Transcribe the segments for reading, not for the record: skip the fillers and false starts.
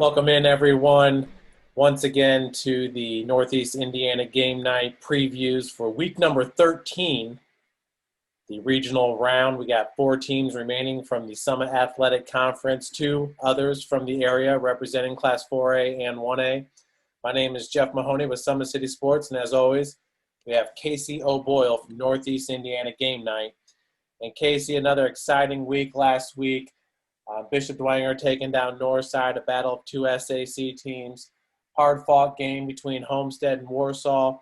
Welcome in, everyone, once again to the Northeast Indiana Game Night previews for week number 13, the regional round. We got 4 teams remaining from the Summit Athletic Conference, 2 others from the area representing Class 4A and 1A. My name is Jeff Mahoney with SummitCitySports, and as always, we have Casey O'Boyle from Northeast Indiana Game Night. And Casey, another exciting week last week. Bishop Dwenger taking down Northside, a battle of 2 SAC teams. Hard-fought game between Homestead and Warsaw,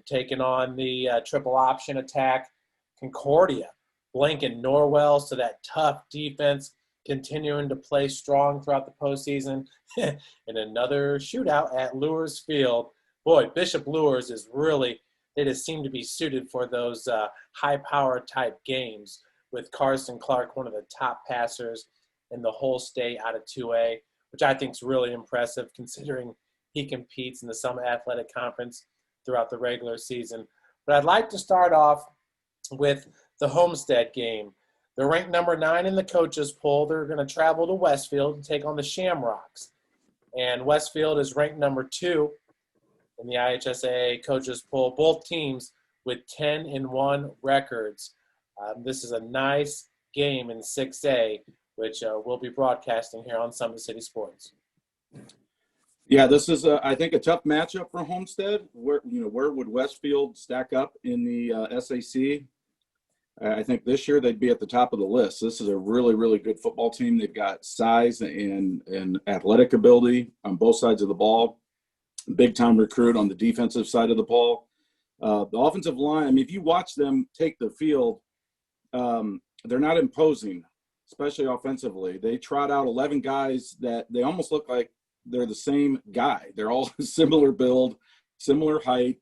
taking on the triple option attack. Concordia blanking Norwell, so that tough defense continuing to play strong throughout the postseason. And another shootout at Lures Field. Boy, Bishop Lures is really, they just seem to be suited for those high-power type games, with Carson Clark, one of the top passers in the whole state out of 2A, which I think is really impressive considering he competes in the Summit Athletic Conference throughout the regular season. But I'd like to start off with the Homestead game. They're ranked number 9 in the coaches poll. They're going to travel to Westfield and take on the Shamrocks. And Westfield is ranked number 2 in the IHSAA coaches poll. Both teams with 10-1 records. This is a nice game in 6A, which we'll be broadcasting here on Summit City Sports. Yeah, this is, I think, a tough matchup for Homestead. Where would Westfield stack up in the SAC? I think this year they'd be at the top of the list. This is a really, really good football team. They've got size and athletic ability on both sides of the ball. Big-time recruit on the defensive side of the ball. The offensive line, I mean, if you watch them take the field, they're not imposing, especially offensively. They trot out 11 guys that they almost look like they're the same guy. They're all similar build, similar height,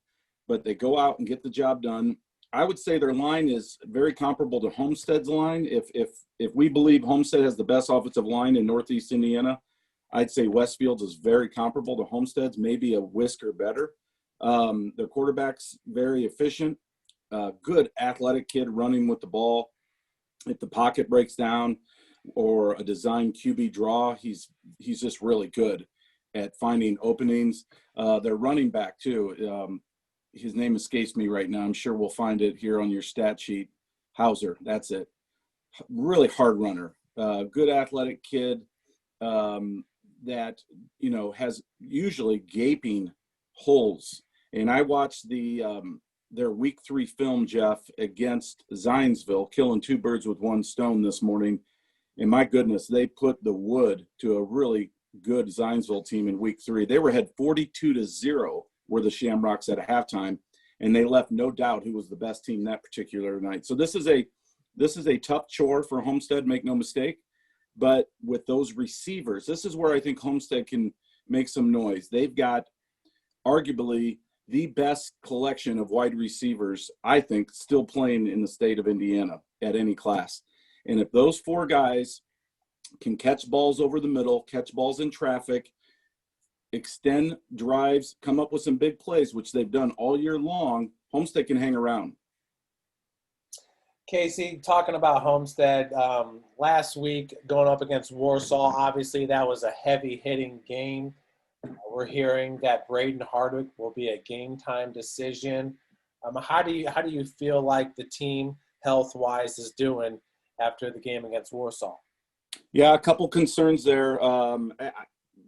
but they go out and get the job done. I would say their line is very comparable to Homestead's line. If we believe Homestead has the best offensive line in Northeast Indiana, I'd say Westfield's is very comparable to Homestead's, maybe a whisker better. Their quarterback's very efficient, good athletic kid running with the ball. If the pocket breaks down or a design QB draw, he's just really good at finding openings. Their running back too, his name escapes me right now. I'm sure we'll find it here on your stat sheet. Hauser, that's it. Really hard runner, good athletic kid that has usually gaping holes. And I watched their week 3 film, Jeff, against Zionsville, killing 2 birds with 1 stone this morning. And my goodness, they put the wood to a really good Zionsville team in week 3. They were ahead 42-0 were the Shamrocks at a halftime, and they left no doubt who was the best team that particular night. So this is a tough chore for Homestead, make no mistake. But with those receivers, this is where I think Homestead can make some noise. They've got arguably the best collection of wide receivers, I think, still playing in the state of Indiana at any class. And if those 4 guys can catch balls over the middle, catch balls in traffic, extend drives, come up with some big plays, which they've done all year long, Homestead can hang around. Casey, talking about Homestead, last week going up against Warsaw, obviously that was a heavy-hitting game. We're hearing that Braden Hardwick will be a game-time decision. How do you feel like the team health-wise is doing after the game against Warsaw? Yeah, a couple concerns there.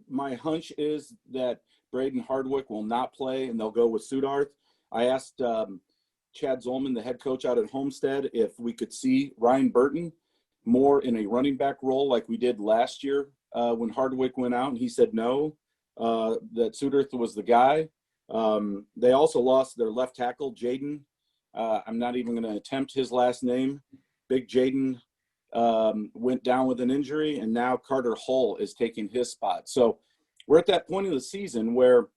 My hunch is that Braden Hardwick will not play, and they'll go with Sudarth. I asked Chad Zolman, the head coach out at Homestead, if we could see Ryan Burton more in a running back role like we did last year when Hardwick went out, and he said no. That Sudarth was the guy. They also lost their left tackle, Jaden. I'm not even going to attempt his last name. Big Jaden went down with an injury, and now Carter Hull is taking his spot. So we're at that point of the season where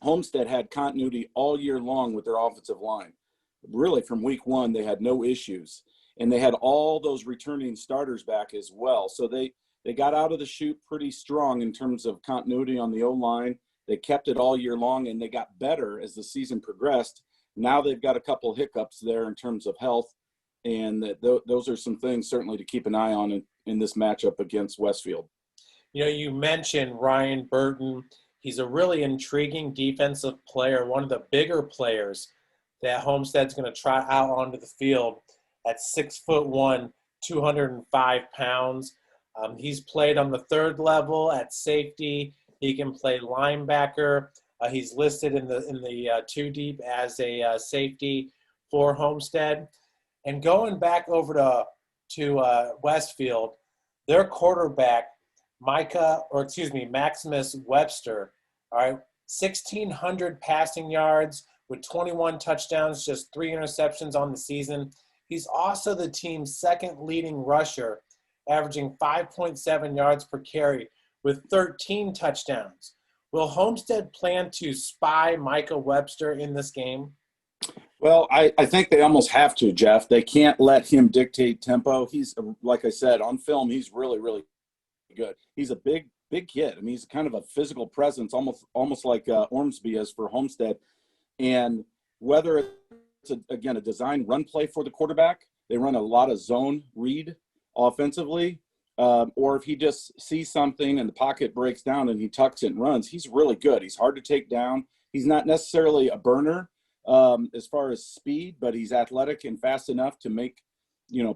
Homestead had continuity all year long with their offensive line. Really, from week 1, they had no issues. And they had all those returning starters back as well. So they got out of the chute pretty strong in terms of continuity on the O-line. They kept it all year long, and they got better as the season progressed. Now they've got a couple hiccups there in terms of health, and those are some things certainly to keep an eye on in this matchup against Westfield. You mentioned Ryan Burton. He's a really intriguing defensive player, one of the bigger players that Homestead's going to try out onto the field at 6'1", 205 pounds. He's played on the third level at safety. He can play linebacker. He's listed in the two deep as a safety for Homestead. And going back over to Westfield, their quarterback, Maximus Webster, all right, 1,600 passing yards with 21 touchdowns, just 3 interceptions on the season. He's also the team's second leading rusher, averaging 5.7 yards per carry with 13 touchdowns. Will Homestead plan to spy Micah Webster in this game? Well, I think they almost have to, Jeff. They can't let him dictate tempo. He's, like I said, on film, he's really, really good. He's a big kid. I mean, he's kind of a physical presence, almost like Ormsby is for Homestead. And whether it's, a design run play for the quarterback, they run a lot of zone read offensively, or if he just sees something and the pocket breaks down and he tucks it and runs, he's really good. He's hard to take down. He's not necessarily a burner as far as speed, but he's athletic and fast enough to make,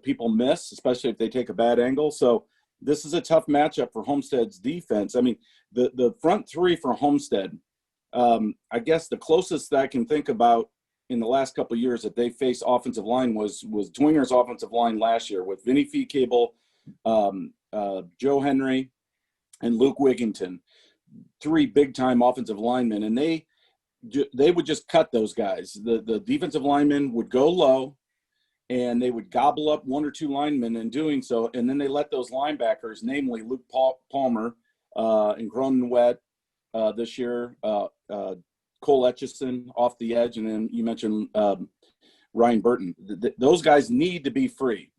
people miss, especially if they take a bad angle. So this is a tough matchup for Homestead's defense. I mean, the front three for Homestead, I guess the closest that I can think about in the last couple of years that they faced offensive line was Dwinger's offensive line last year with Vinny Feecable, Joe Henry, and Luke Wigington, 3 big-time offensive linemen, and they would just cut those guys. The defensive linemen would go low, and they would gobble up 1 or 2 linemen in doing so, and then they let those linebackers, namely Luke Palmer and Cronin Wett this year, Cole Etchison off the edge, and then you mentioned Ryan Burton. Those guys need to be free,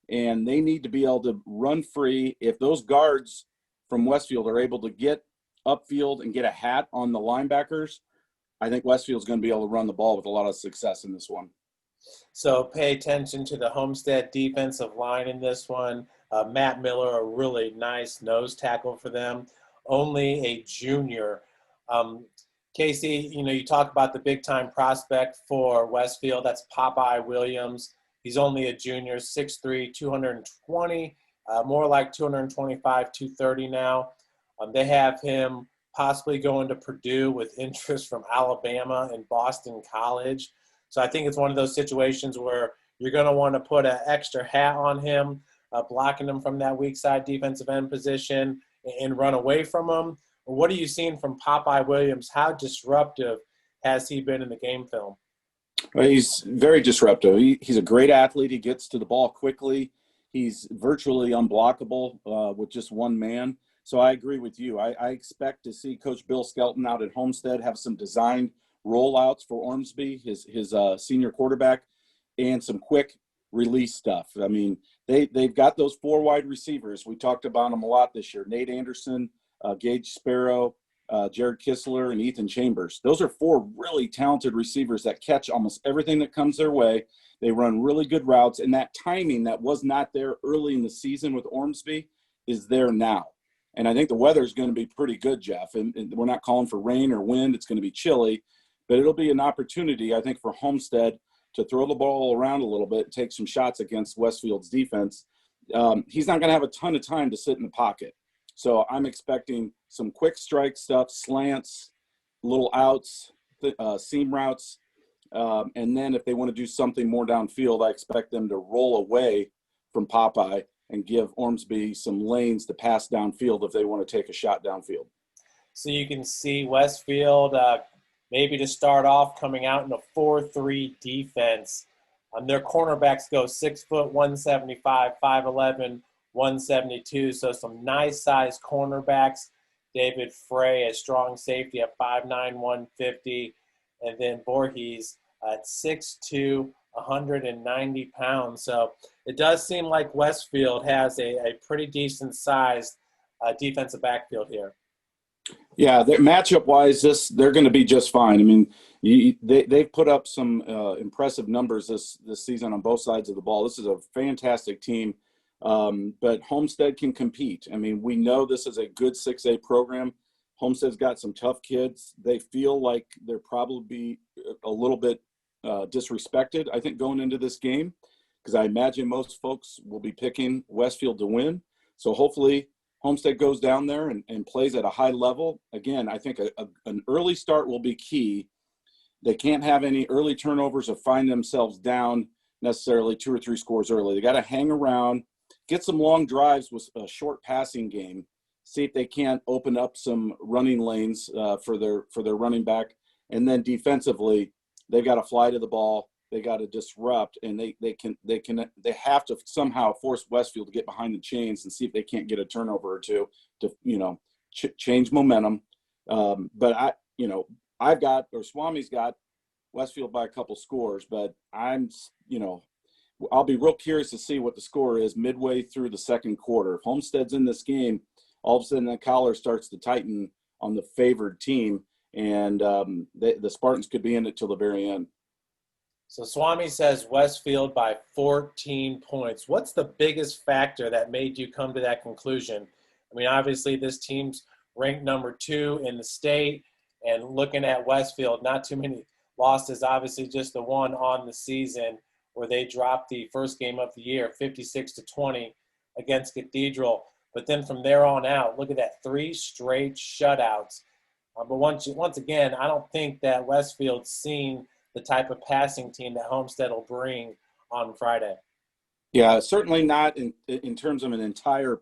and they need to be able to run free. If those guards from Westfield are able to get upfield and get a hat on the linebackers, I think Westfield's going to be able to run the ball with a lot of success in this one. So pay attention to the Homestead defensive line in this one. Matt Miller, a really nice nose tackle for them, only a junior. Casey, you talk about the big-time prospect for Westfield. That's Popeye Williams. He's only a junior, 6'3", 220, more like 225, 230 now. They have him possibly going to Purdue with interest from Alabama and Boston College. So I think it's one of those situations where you're going to want to put an extra hat on him, blocking him from that weak side defensive end position and run away from him. What are you seeing from Popeye Williams? How disruptive has he been in the game film? Well, he's very disruptive. He's a great athlete. He gets to the ball quickly. He's virtually unblockable with just one man. So I agree with you. I expect to see Coach Bill Skelton out at Homestead have some designed rollouts for Ormsby, his senior quarterback, and some quick release stuff. I mean, they've got those 4 wide receivers. We talked about them a lot this year. Nate Anderson, Gage Sparrow, Jared Kistler, and Ethan Chambers. Those are 4 really talented receivers that catch almost everything that comes their way. They run really good routes, and that timing that was not there early in the season with Ormsby is there now. And I think the weather is going to be pretty good, Jeff. And we're not calling for rain or wind. It's going to be chilly. But it'll be an opportunity, I think, for Homestead to throw the ball around a little bit, take some shots against Westfield's defense. He's not going to have a ton of time to sit in the pocket. So I'm expecting some quick strike stuff, slants, little outs, seam routes. And then if they want to do something more downfield, I expect them to roll away from Popeye and give Ormsby some lanes to pass downfield if they want to take a shot downfield. So you can see Westfield maybe to start off coming out in a 4-3 defense. Their cornerbacks go 6 foot, 175, 5'11", 172. So some nice sized cornerbacks. David Frey, a strong safety at 5'9", 150. And then Voorhees at 6'2", 190 pounds. So it does seem like Westfield has a pretty decent sized defensive backfield here. Yeah, matchup-wise, they're going to be just fine. I mean, they've put up some impressive numbers this season on both sides of the ball. This is a fantastic team But Homestead can compete. I mean, we know this is a good 6A program. Homestead's got some tough kids. They feel like they're probably a little bit disrespected, I think, going into this game, because I imagine most folks will be picking Westfield to win. So hopefully Homestead goes down there and plays at a high level. Again, I think an early start will be key. They can't have any early turnovers or find themselves down necessarily 2 or 3 scores early. They got to hang around, get some long drives with a short passing game, see if they can't open up some running lanes for their running back. And then defensively, they've got to fly to the ball. They got to disrupt, and they have to somehow force Westfield to get behind the chains and see if they can't get a turnover or two to, change momentum. But Swami's got Westfield by a couple scores, but I'll be real curious to see what the score is midway through the second quarter. If Homestead's in this game, all of a sudden the collar starts to tighten on the favored team, and the Spartans could be in it till the very end. So Swami says Westfield by 14 points. What's the biggest factor that made you come to that conclusion? I mean, obviously this team's ranked number 2 in the state, and looking at Westfield, not too many losses, obviously just the one on the season where they dropped the first game of the year, 56-20 against Cathedral. But then from there on out, look at that, 3 straight shutouts. But once again, I don't think that Westfield's seen the type of passing team that Homestead will bring on Friday. Yeah, certainly not in terms of an entire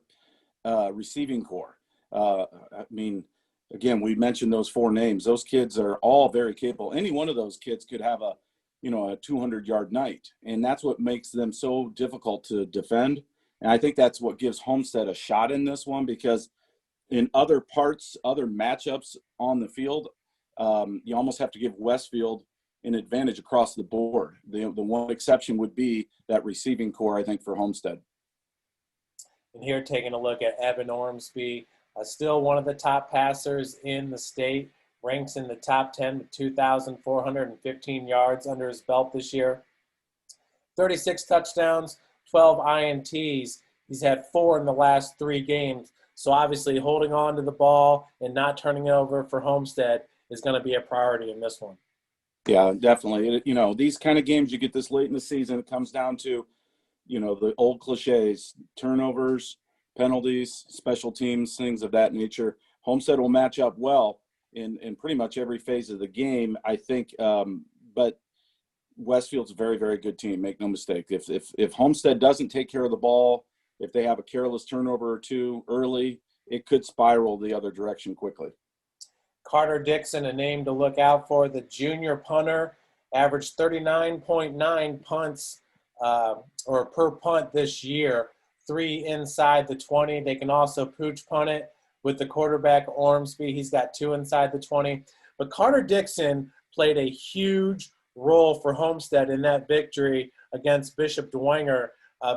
receiving core. I mean, again, we mentioned those 4 names. Those kids are all very capable. Any one of those kids could have a 200-yard night, and that's what makes them so difficult to defend. And I think that's what gives Homestead a shot in this one, because in other matchups on the field, you almost have to give Westfield an advantage across the board. The one exception would be that receiving core, I think, for Homestead. And here taking a look at Evan Ormsby, still one of the top passers in the state, ranks in the top 10 with 2,415 yards under his belt this year. 36 touchdowns, 12 INTs. He's had 4 in the last 3 games. So obviously holding on to the ball and not turning it over for Homestead is going to be a priority in this one. Yeah, definitely. These kind of games you get this late in the season, it comes down to, the old cliches, turnovers, penalties, special teams, things of that nature. Homestead will match up well in pretty much every phase of the game, I think. But Westfield's a very, very good team. Make no mistake. If Homestead doesn't take care of the ball, if they have a careless turnover or 2 early, it could spiral the other direction quickly. Carter Dixon, a name to look out for. The junior punter averaged 39.9 punts or per punt this year, 3 inside the 20. They can also pooch punt it with the quarterback Ormsby. He's got 2 inside the 20. But Carter Dixon played a huge role for Homestead in that victory against Bishop Dwenger,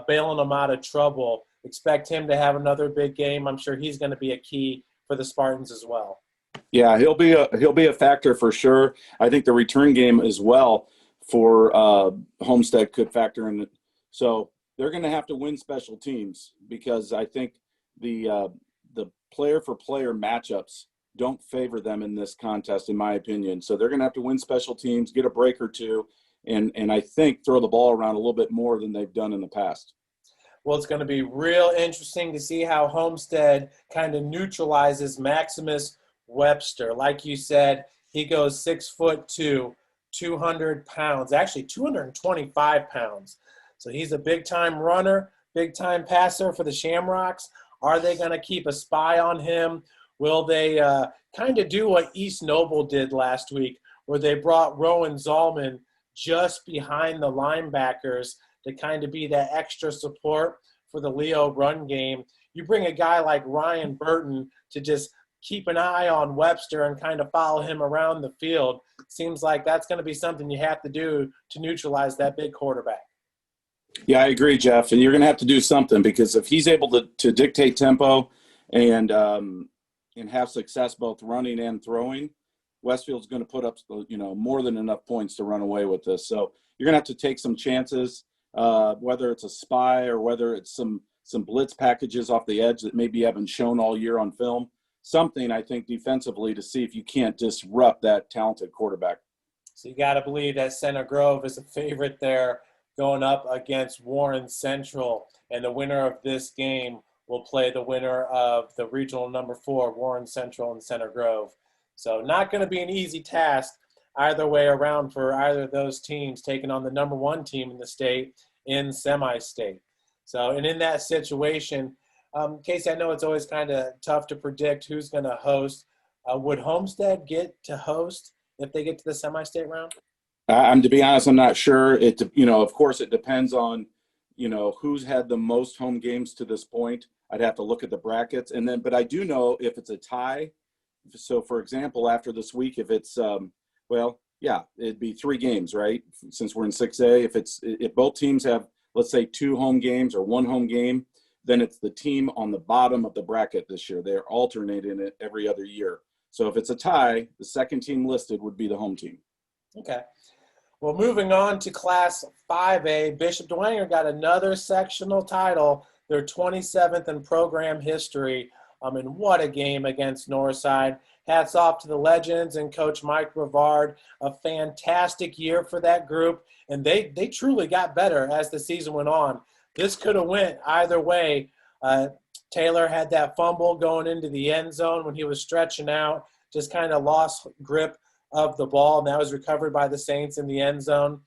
bailing them out of trouble. Expect him to have another big game. I'm sure he's going to be a key for the Spartans as well. Yeah, he'll be a factor for sure. I think the return game as well for Homestead could factor in. So they're going to have to win special teams, because I think the player for player matchups don't favor them in this contest, in my opinion. So they're going to have to win special teams, get a break or 2, and I think throw the ball around a little bit more than they've done in the past. Well, it's going to be real interesting to see how Homestead kind of neutralizes Maximus Webster. Like you said, he goes 6'2", 200 pounds, actually 225 pounds. So he's a big-time runner, big-time passer for the Shamrocks. Are they going to keep a spy on him? Will they kind of do what East Noble did last week, where they brought Rowan Zalman just behind the linebackers to kind of be that extra support for the Leo run game? You bring a guy like Ryan Burton to just keep an eye on Webster and kind of follow him around the field. Seems like that's going to be something you have to do to neutralize that big quarterback. Yeah, I agree, Jeff. And you're going to have to do something, because if he's able to dictate tempo and have success both running and throwing, Westfield's going to put up more than enough points to run away with this. So you're going to have to take some chances, whether it's a spy or whether it's some some blitz packages off the edge that maybe haven't shown all year on film. Something, I think, defensively to see if you can't disrupt that talented quarterback. So you got to believe that Center Grove is a favorite there going up against Warren Central. And the winner of this game will play the winner of the regional number 4, Warren Central and Center Grove. So not going to be an easy task either way around for either of those teams taking on the number 1 team in the state in semi-state. So, and in that situation, Casey, I know it's always kind of tough to predict who's going to host. Would Homestead get to host if they get to the semi-state round? To be honest, I'm not sure. Of course, it depends on, who's had the most home games to this point. I'd have to look at the brackets, but I do know if it's a tie. So, for example, after this week, if it's it'd be 3 games, right? Since we're in 6A, if both teams have, let's say, 2 home games or 1 home game, then it's the team on the bottom of the bracket this year. They're alternating it every other year. So if it's a tie, the second team listed would be the home team. Okay. Well, moving on to Class 5A, Bishop Dwenger got another sectional title, their 27th in program history. And what a game against Northside. Hats off to the legends and Coach Mike Brevard. A fantastic year for that group, and they truly got better as the season went on. This could have went either way. Taylor had that fumble going into the end zone when he was stretching out, just kind of lost grip of the ball, and that was recovered by the Saints in the end zone.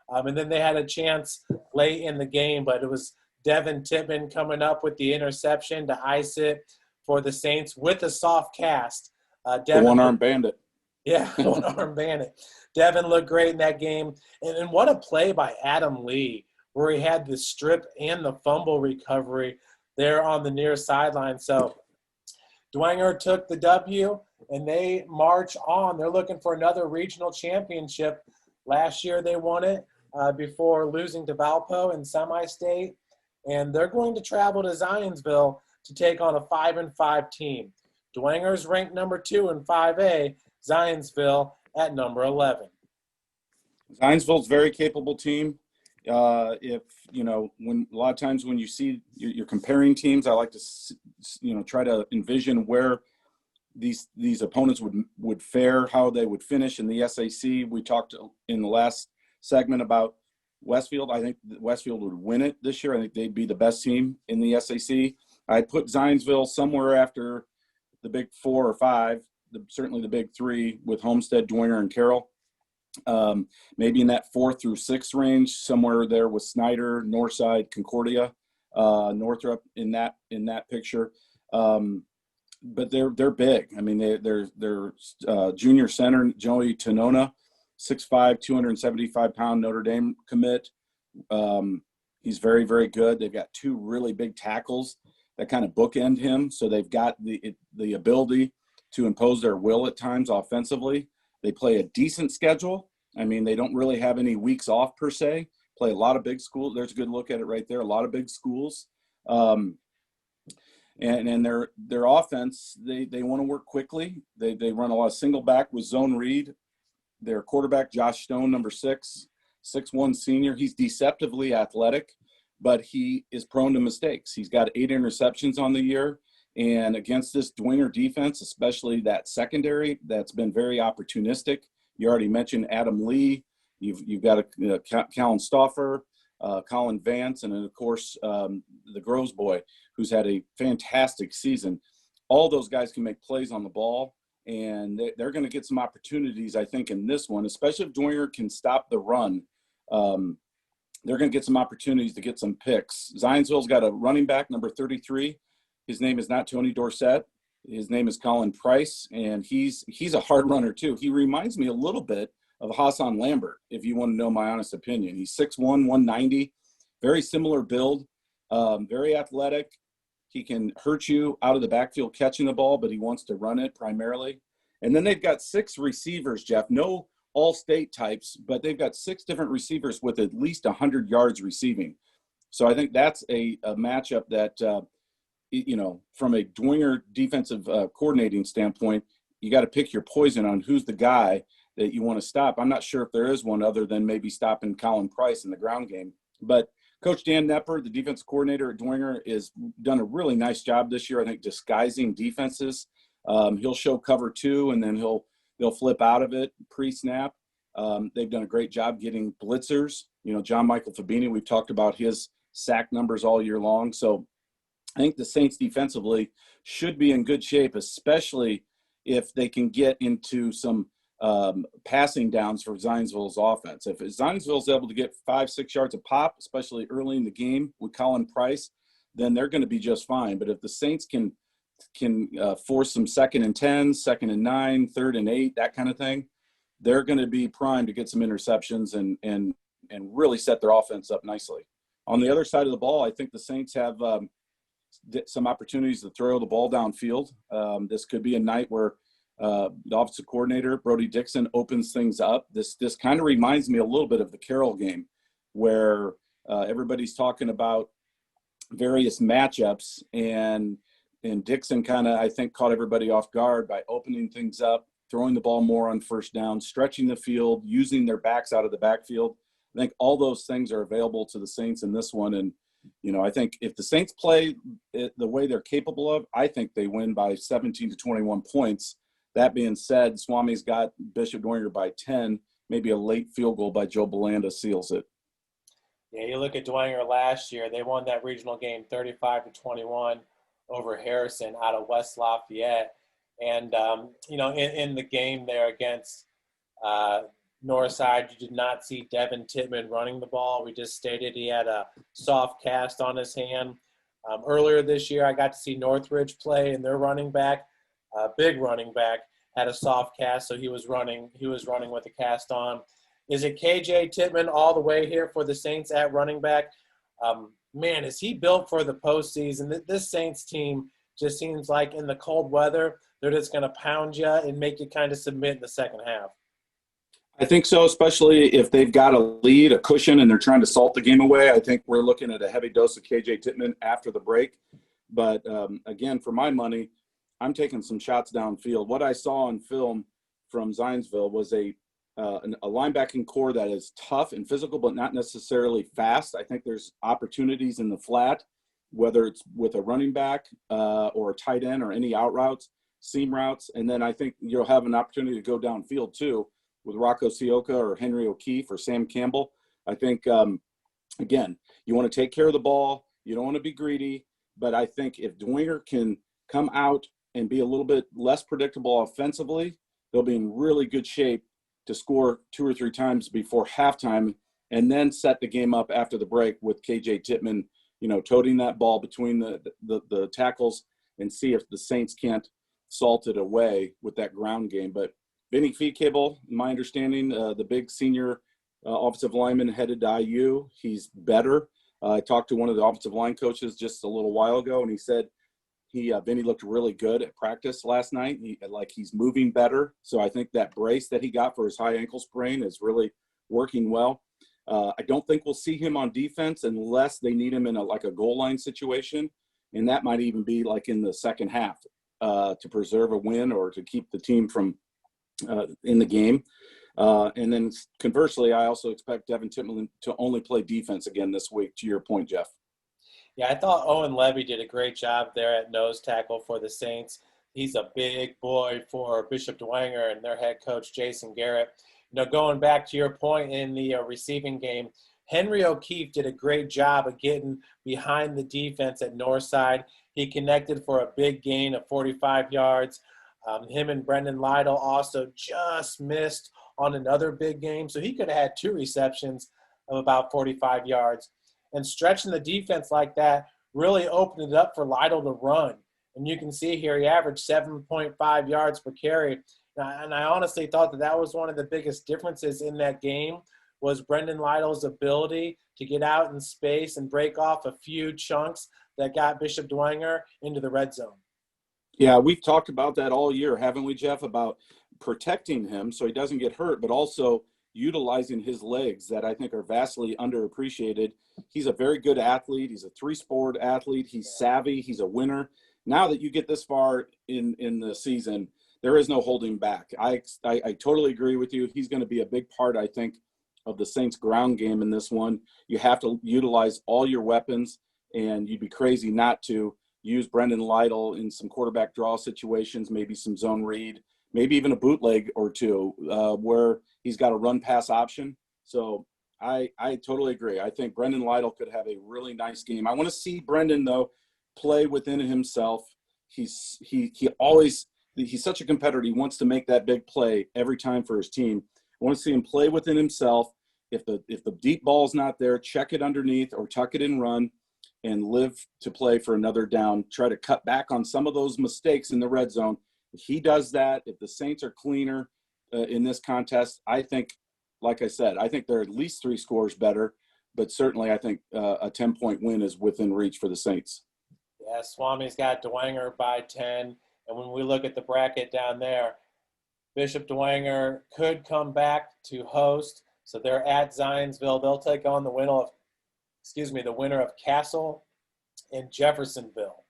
And then they had a chance late in the game, but it was Devin Tippman coming up with the interception to ice it for the Saints with a soft cast. The one-armed bandit. Yeah, one-armed bandit. Devin looked great in that game. And what a play by Adam Lee, where he had the strip and the fumble recovery there on the near sideline. So Dwenger took the W, and they march on. They're looking for another regional championship. Last year they won it before losing to Valpo in semi-state. And they're going to travel to Zionsville to take on a 5-5 team. Dwenger's ranked number 2 in 5A, Zionsville at number 11. Zionsville's a very capable team. When a lot of times when you see you're comparing teams, I like to try to envision where these opponents would fare, how they would finish in the SAC. We talked in the last segment about Westfield. I think Westfield would win it this year. I think they'd be the best team in the SAC. I'd put Zionsville somewhere after the big 4 or 5, certainly the big 3 with Homestead, Dwenger, and Carroll. Maybe in that 4 through 6 range, somewhere there with Snyder, Northside, Concordia, Northrop in that picture. But they're big. I mean, they're junior center Joey Tonona, 6'5", 275-pound Notre Dame commit. He's very, very good. They've got 2 really big tackles that kind of bookend him, so they've got the ability to impose their will at times offensively. They play a decent schedule. I mean, they don't really have any weeks off per se. Play a lot of big schools. There's a good look at it right there. A lot of big schools. And their offense, they want to work quickly. They run a lot of single back with zone read. Their quarterback, Josh Stone, number 6, 6'1" senior. He's deceptively athletic, but he is prone to mistakes. He's got 8 interceptions on the year. And against this Dwenger defense, especially that secondary, that's been very opportunistic. You already mentioned Adam Lee. You've got Callan Stauffer, Colin Vance, and then, of course, the Groves boy, who's had a fantastic season. All those guys can make plays on the ball, and they're going to get some opportunities, I think, in this one, especially if Dwenger can stop the run. They're going to get some opportunities to get some picks. Zionsville's got a running back, number 33. His name is not Tony Dorsett. His name is Colin Price, and he's a hard runner too. He reminds me a little bit of Hassan Lambert, if you want to know my honest opinion. He's 6'1", 190, very similar build, very athletic. He can hurt you out of the backfield catching the ball, but he wants to run it primarily. And then they've got 6 receivers, Jeff. No all-state types, but they've got 6 different receivers with at least 100 yards receiving. So I think that's a matchup that from a Dwenger defensive coordinating standpoint, you got to pick your poison on who's the guy that you want to stop. I'm not sure if there is one other than maybe stopping Colin Price in the ground game. But Coach Dan Nepper, the defense coordinator at Dwenger, has done a really nice job this year, I think, disguising defenses. He'll show cover 2, and then they'll flip out of it pre-snap. They've done a great job getting blitzers. John Michael Fabini, we've talked about his sack numbers all year long. So I think the Saints defensively should be in good shape, especially if they can get into some passing downs for Zionsville's offense. If Zionsville's able to get 5-6 yards a pop, especially early in the game with Colin Price, then they're going to be just fine. But if the Saints can force some 2nd and 10, 2nd and 9, 3rd and 8, that kind of thing, they're going to be primed to get some interceptions and really set their offense up nicely. On the other side of the ball, I think the Saints have some opportunities to throw the ball downfield. This could be a night where the offensive coordinator, Brody Dixon, opens things up. This kind of reminds me a little bit of the Carroll game, where everybody's talking about various matchups, and Dixon kind of, I think, caught everybody off guard by opening things up, throwing the ball more on first down, stretching the field, using their backs out of the backfield. I think all those things are available to the Saints in this one. And, I think if the Saints play it the way they're capable of, I think they win by 17 to 21 points. That being said, Swami's got Bishop Dwenger by 10. Maybe a late field goal by Joe Belanda seals it. Yeah, you look at Dwenger last year, they won that regional game 35-21 over Harrison out of West Lafayette. And, in the game there against Northside, you did not see Devin Tittman running the ball. We just stated he had a soft cast on his hand. Earlier this year, I got to see Northridge play, and their running back, big running back, had a soft cast, so he was running with a cast on. Is it KJ Tittman all the way here for the Saints at running back? Man, is he built for the postseason? This Saints team just seems like in the cold weather, they're just going to pound you and make you kind of submit in the second half. I think so, especially if they've got a lead, a cushion, and they're trying to salt the game away. I think we're looking at a heavy dose of KJ Tittman after the break. But, again, for my money, I'm taking some shots downfield. What I saw on film from Zionsville was a linebacking core that is tough and physical, but not necessarily fast. I think there's opportunities in the flat, whether it's with a running back or a tight end or any out routes, seam routes. And then I think you'll have an opportunity to go downfield too with Rocco Sioka or Henry O'Keefe or Sam Campbell. I think, again, you want to take care of the ball. You don't want to be greedy. But I think if Dwenger can come out and be a little bit less predictable offensively, they'll be in really good shape to score 2 or 3 times before halftime and then set the game up after the break with KJ Tittman, toting that ball between the tackles and see if the Saints can't salt it away with that ground game. But Vinny Feecable, my understanding, the big senior offensive lineman headed to IU, he's better. I talked to one of the offensive line coaches just a little while ago, and he said Vinny looked really good at practice last night. He's moving better. So I think that brace that he got for his high ankle sprain is really working well. I don't think we'll see him on defense unless they need him in a goal line situation, and that might even be in the second half to preserve a win or to keep the team from in the game. And then conversely, I also expect Devin Tittman to only play defense again this week, to your point, Jeff. Yeah, I thought Owen Levy did a great job there at nose tackle for the Saints. He's a big boy for Bishop Dwenger and their head coach, Jason Garrett. Going back to your point in the receiving game, Henry O'Keefe did a great job of getting behind the defense at Northside. He connected for a big gain of 45 yards. Him and Brendan Lytle also just missed on another big game. So he could have had 2 receptions of about 45 yards. And stretching the defense like that really opened it up for Lytle to run. And you can see here he averaged 7.5 yards per carry. And I honestly thought that was one of the biggest differences in that game was Brendan Lytle's ability to get out in space and break off a few chunks that got Bishop Dwenger into the red zone. Yeah, we've talked about that all year, haven't we, Jeff, about protecting him so he doesn't get hurt, but also utilizing his legs that I think are vastly underappreciated. He's a very good athlete. He's a 3-sport athlete. He's savvy. He's a winner. Now that you get this far in the season, there is no holding back. I totally agree with you. He's going to be a big part, I think, of the Saints ground game in this one. You have to utilize all your weapons, and you'd be crazy not to use Brendan Lytle in some quarterback draw situations, maybe some zone read, maybe even a bootleg or two where he's got a run pass option. So I totally agree. I think Brendan Lytle could have a really nice game. I want to see Brendan, though, play within himself. He's such a competitor. He wants to make that big play every time for his team. I want to see him play within himself. If the deep ball's not there, check it underneath or tuck it and run and live to play for another down. Try to cut back on some of those mistakes in the red zone. If he does that, if the Saints are cleaner in this contest, I think, like I said, I think they're at least 3 scores better, but certainly I think a 10-point win is within reach for the Saints. Yeah, Swami's got Dwenger by 10. And when we look at the bracket down there, Bishop Dwenger could come back to host. So they're at Zionsville. They'll take on the winner of Castle and Jeffersonville.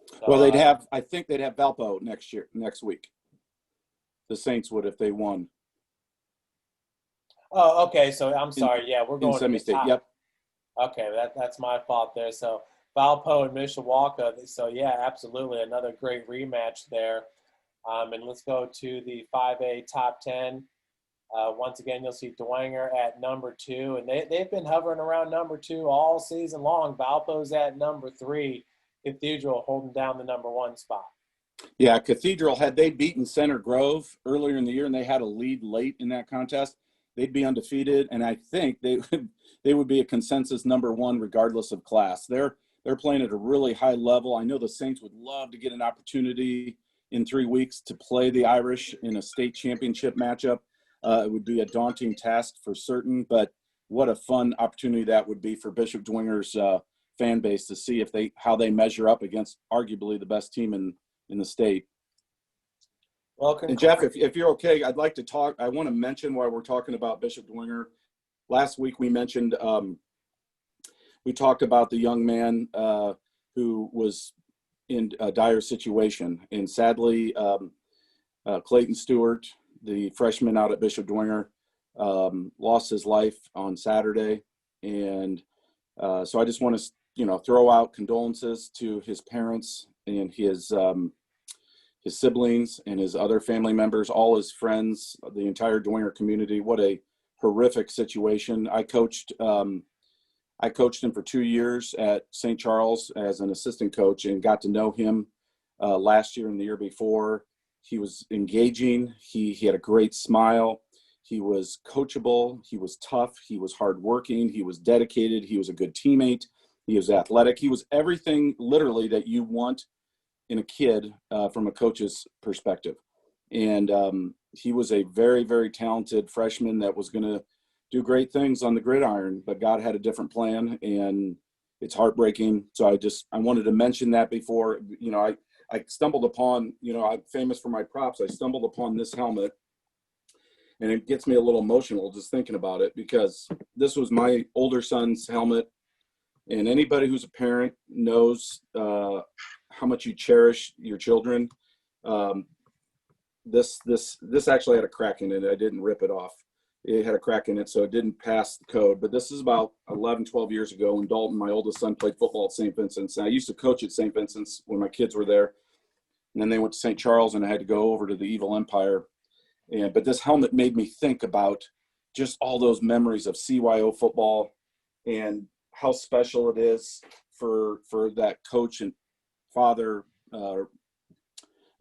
So, well, I think they'd have Valpo next week. The Saints would if they won. Oh, okay. So I'm sorry. Yeah, we're going in semi-state. to the top. Yep. Okay, that's my fault there. So Valpo and Mishawaka. So yeah, absolutely another great rematch there. And let's go to the 5A top 10. Once again, you'll see Dwenger at number 2, and they've been hovering around number 2 all season long. Valpo's at number 3. Cathedral holding down the number 1 spot. Yeah, Cathedral, had they beaten Center Grove earlier in the year and they had a lead late in that contest, they'd be undefeated, and I think they would be a consensus number 1 regardless of class. They're playing at a really high level. I know the Saints would love to get an opportunity in 3 weeks to play the Irish in a state championship matchup. It would be a daunting task for certain, but what a fun opportunity that would be for Bishop Dwenger's fan base to see how they measure up against arguably the best team in the state. Well, and Jeff, if you're okay, I'd like to talk. I want to mention while we're talking about Bishop Dwenger. Last week we mentioned we talked about the young man who was in a dire situation, and sadly, Clayton Stewart, the freshman out at Bishop Dwenger, lost his life on Saturday, and so I just want to throw out condolences to his parents and his siblings and his other family members, all his friends, the entire Dwenger community. What a horrific situation. I coached him for 2 years at St. Charles as an assistant coach and got to know him last year and the year before. He was engaging. He had a great smile. He was coachable. He was tough. He was hardworking. He was dedicated. He was a good teammate. He was athletic. He was everything literally that you want in a kid from a coach's perspective. And he was a very, very talented freshman that was going to do great things on the gridiron, but God had a different plan, and it's heartbreaking. So I wanted to mention that before. I stumbled upon, I'm famous for my props. I stumbled upon this helmet, and it gets me a little emotional just thinking about it, because this was my older son's helmet, and anybody who's a parent knows how much you cherish your children. This actually had a crack in it. I didn't rip it off. It had a crack in it, so it didn't pass the code. But this is about 11, 12 years ago when Dalton, my oldest son, played football at St. Vincent's. And I used to coach at St. Vincent's when my kids were there. And then they went to St. Charles, and I had to go over to the Evil Empire. But this helmet made me think about just all those memories of CYO football and how special it is for that coach and father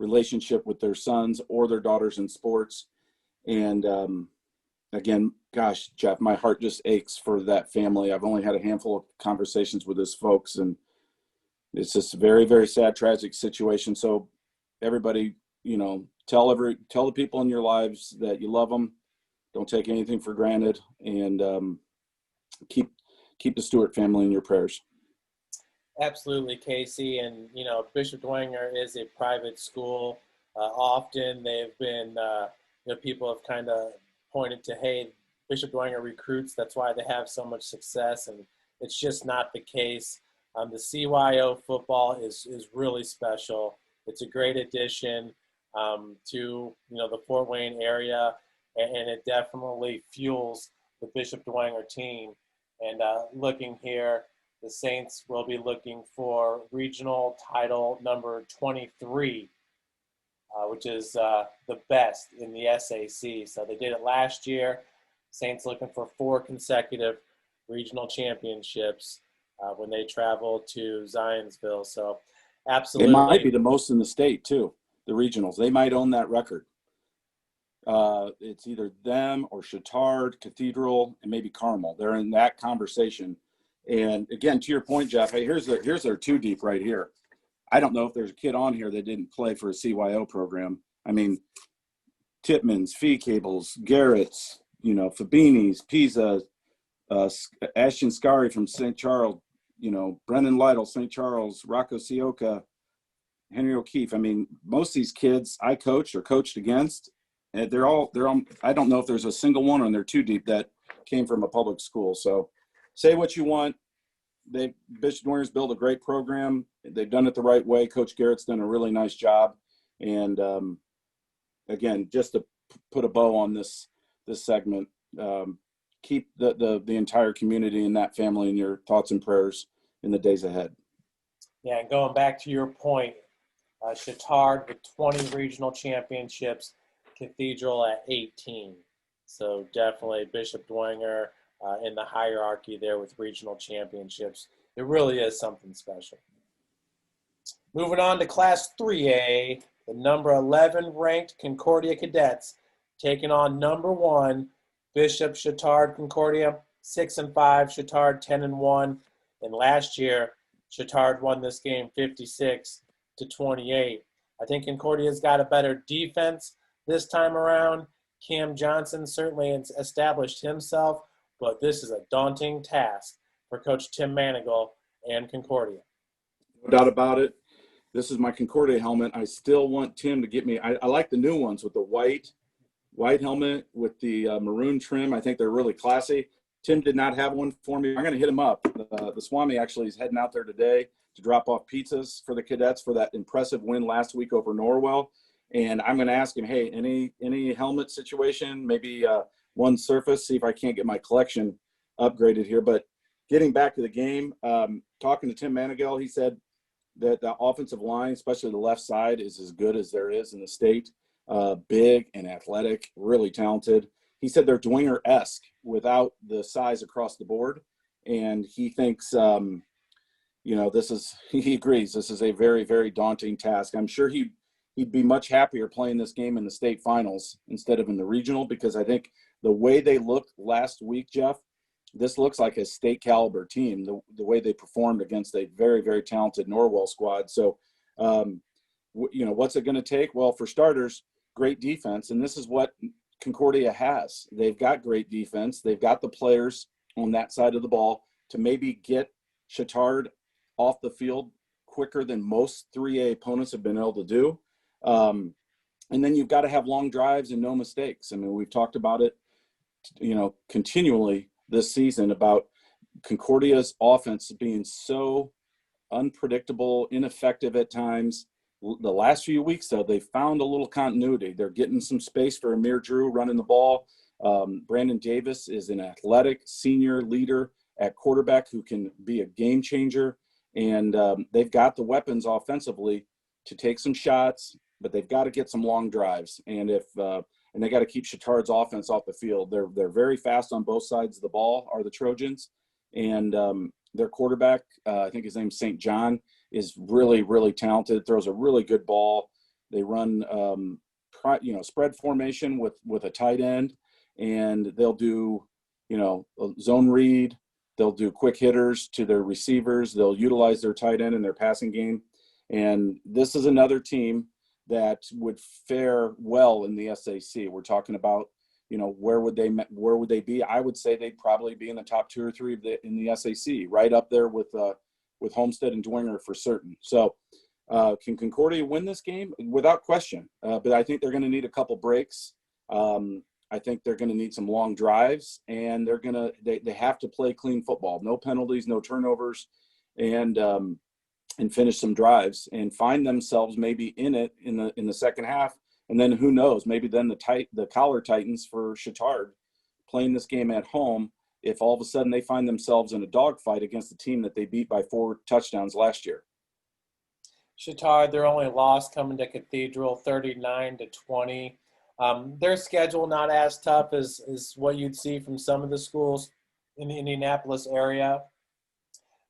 relationship with their sons or their daughters in sports. And again, gosh, Jeff, my heart just aches for that family. I've only had a handful of conversations with those folks, and it's just a very, very sad, tragic situation. So everybody, tell the people in your lives that you love them. Don't take anything for granted, and keep the Stewart family in your prayers. Absolutely, Casey. And, Bishop Dwenger is a private school. Often they've been, people have kind of pointed to, hey, Bishop Dwenger recruits, that's why they have so much success. And it's just not the case. The CYO football is really special. It's a great addition to, the Fort Wayne area. and it definitely fuels the Bishop Dwenger team. And looking here, the Saints will be looking for regional title number 23, which is the best in the SAC. So they did it last year. Saints looking for 4 consecutive regional championships when they travel to Zionsville. So absolutely. They might be the most in the state, too, the regionals. They might own that record. It's either them or Chittard, Cathedral, and maybe Carmel. They're in that conversation. And again, to your point, Jeff, hey, here's their 2 deep right here. I don't know if there's a kid on here that didn't play for a CYO program. I mean, Titman's, Fee Cables, Garrett's, Fabini's, Pisa, Ashton Scary from St. Charles, Brendan Lytle, St. Charles, Rocco Sioka, Henry O'Keefe. I mean, most of these kids I coached or coached against, and they're all. I don't know if there's a single one on their 2 deep that came from a public school. So say what you want. Bishop Dwenger's built a great program. They've done it the right way. Coach Garrett's done a really nice job. And again, just to put a bow on this segment, keep the entire community and that family in your thoughts and prayers in the days ahead. Yeah, and going back to your point, Chittard with 20 regional championships, Cathedral at 18. So definitely Bishop Dwenger in the hierarchy there with regional championships. It really is something special. Moving on to Class 3A, the number 11 ranked Concordia Cadets taking on number 1 Bishop Chittard Concordia, 6-5, Chittard 10-1. And last year, Chittard won this game 56-28. I think Concordia's got a better defense this time around. Cam Johnson certainly established himself, but this is a daunting task for Coach Tim Manigal and Concordia. No doubt about it. This is my Concordia helmet. I still want Tim to get me. I like the new ones with the white helmet with the maroon trim. I think they're really classy. Tim did not have one for me. I'm going to hit him up. The Swami actually is heading out there today to drop off pizzas for the cadets for that impressive win last week over Norwell. And I'm going to ask him, hey, any helmet situation, maybe one surface, see if I can't get my collection upgraded here. But getting back to the game, talking to Tim Manigal, he said that the offensive line, especially the left side, is as good as there is in the state. Big and athletic, really talented. He said they're Dwenger-esque without the size across the board. And he thinks, he agrees this is a very, very daunting task. I'm sure he'd be much happier playing this game in the state finals instead of in the regional, because I think the way they looked last week, Jeff, this looks like a state caliber team, the way they performed against a very, very talented Norwell squad. So, what's it going to take? Well, for starters, great defense. And this is what Concordia has. They've got great defense. They've got the players on that side of the ball to maybe get Chittard off the field quicker than most 3A opponents have been able to do. And then you've got to have long drives and no mistakes. I mean, we've talked about it, continually this season about Concordia's offense being so unpredictable, ineffective at times. The last few weeks, though, they found a little continuity. They're getting some space for Amir Drew running the ball. Brandon Davis is an athletic senior leader at quarterback who can be a game changer. And they've got the weapons offensively to take some shots, but they've got to get some long drives. And and they got to keep Chittard's offense off the field. They're very fast on both sides of the ball, are the Trojans. And their quarterback, I think his name's St. John, is really, really talented, throws a really good ball. They run, spread formation with a tight end, and they'll do, a zone read. They'll do quick hitters to their receivers. They'll utilize their tight end in their passing game. And this is another team that would fare well in the SAC. We're talking about, where would they be? I would say they'd probably be in the top 2 or 3 in the SAC, right up there with Homestead and Dwenger for certain. So can Concordia win this game? Without question. But I think they're going to need a couple breaks. I think they're going to need some long drives, and they have to play clean football. No penalties, no turnovers, and finish some drives and find themselves maybe in it in the second half And then who knows, maybe then the collar tightens for Chittard playing this game at home if all of a sudden they find themselves in a dogfight against a team that they beat by 4 touchdowns last year. Chittard, their only loss coming to Cathedral, 39-20. Their schedule not as tough as what you'd see from some of the schools in the Indianapolis area.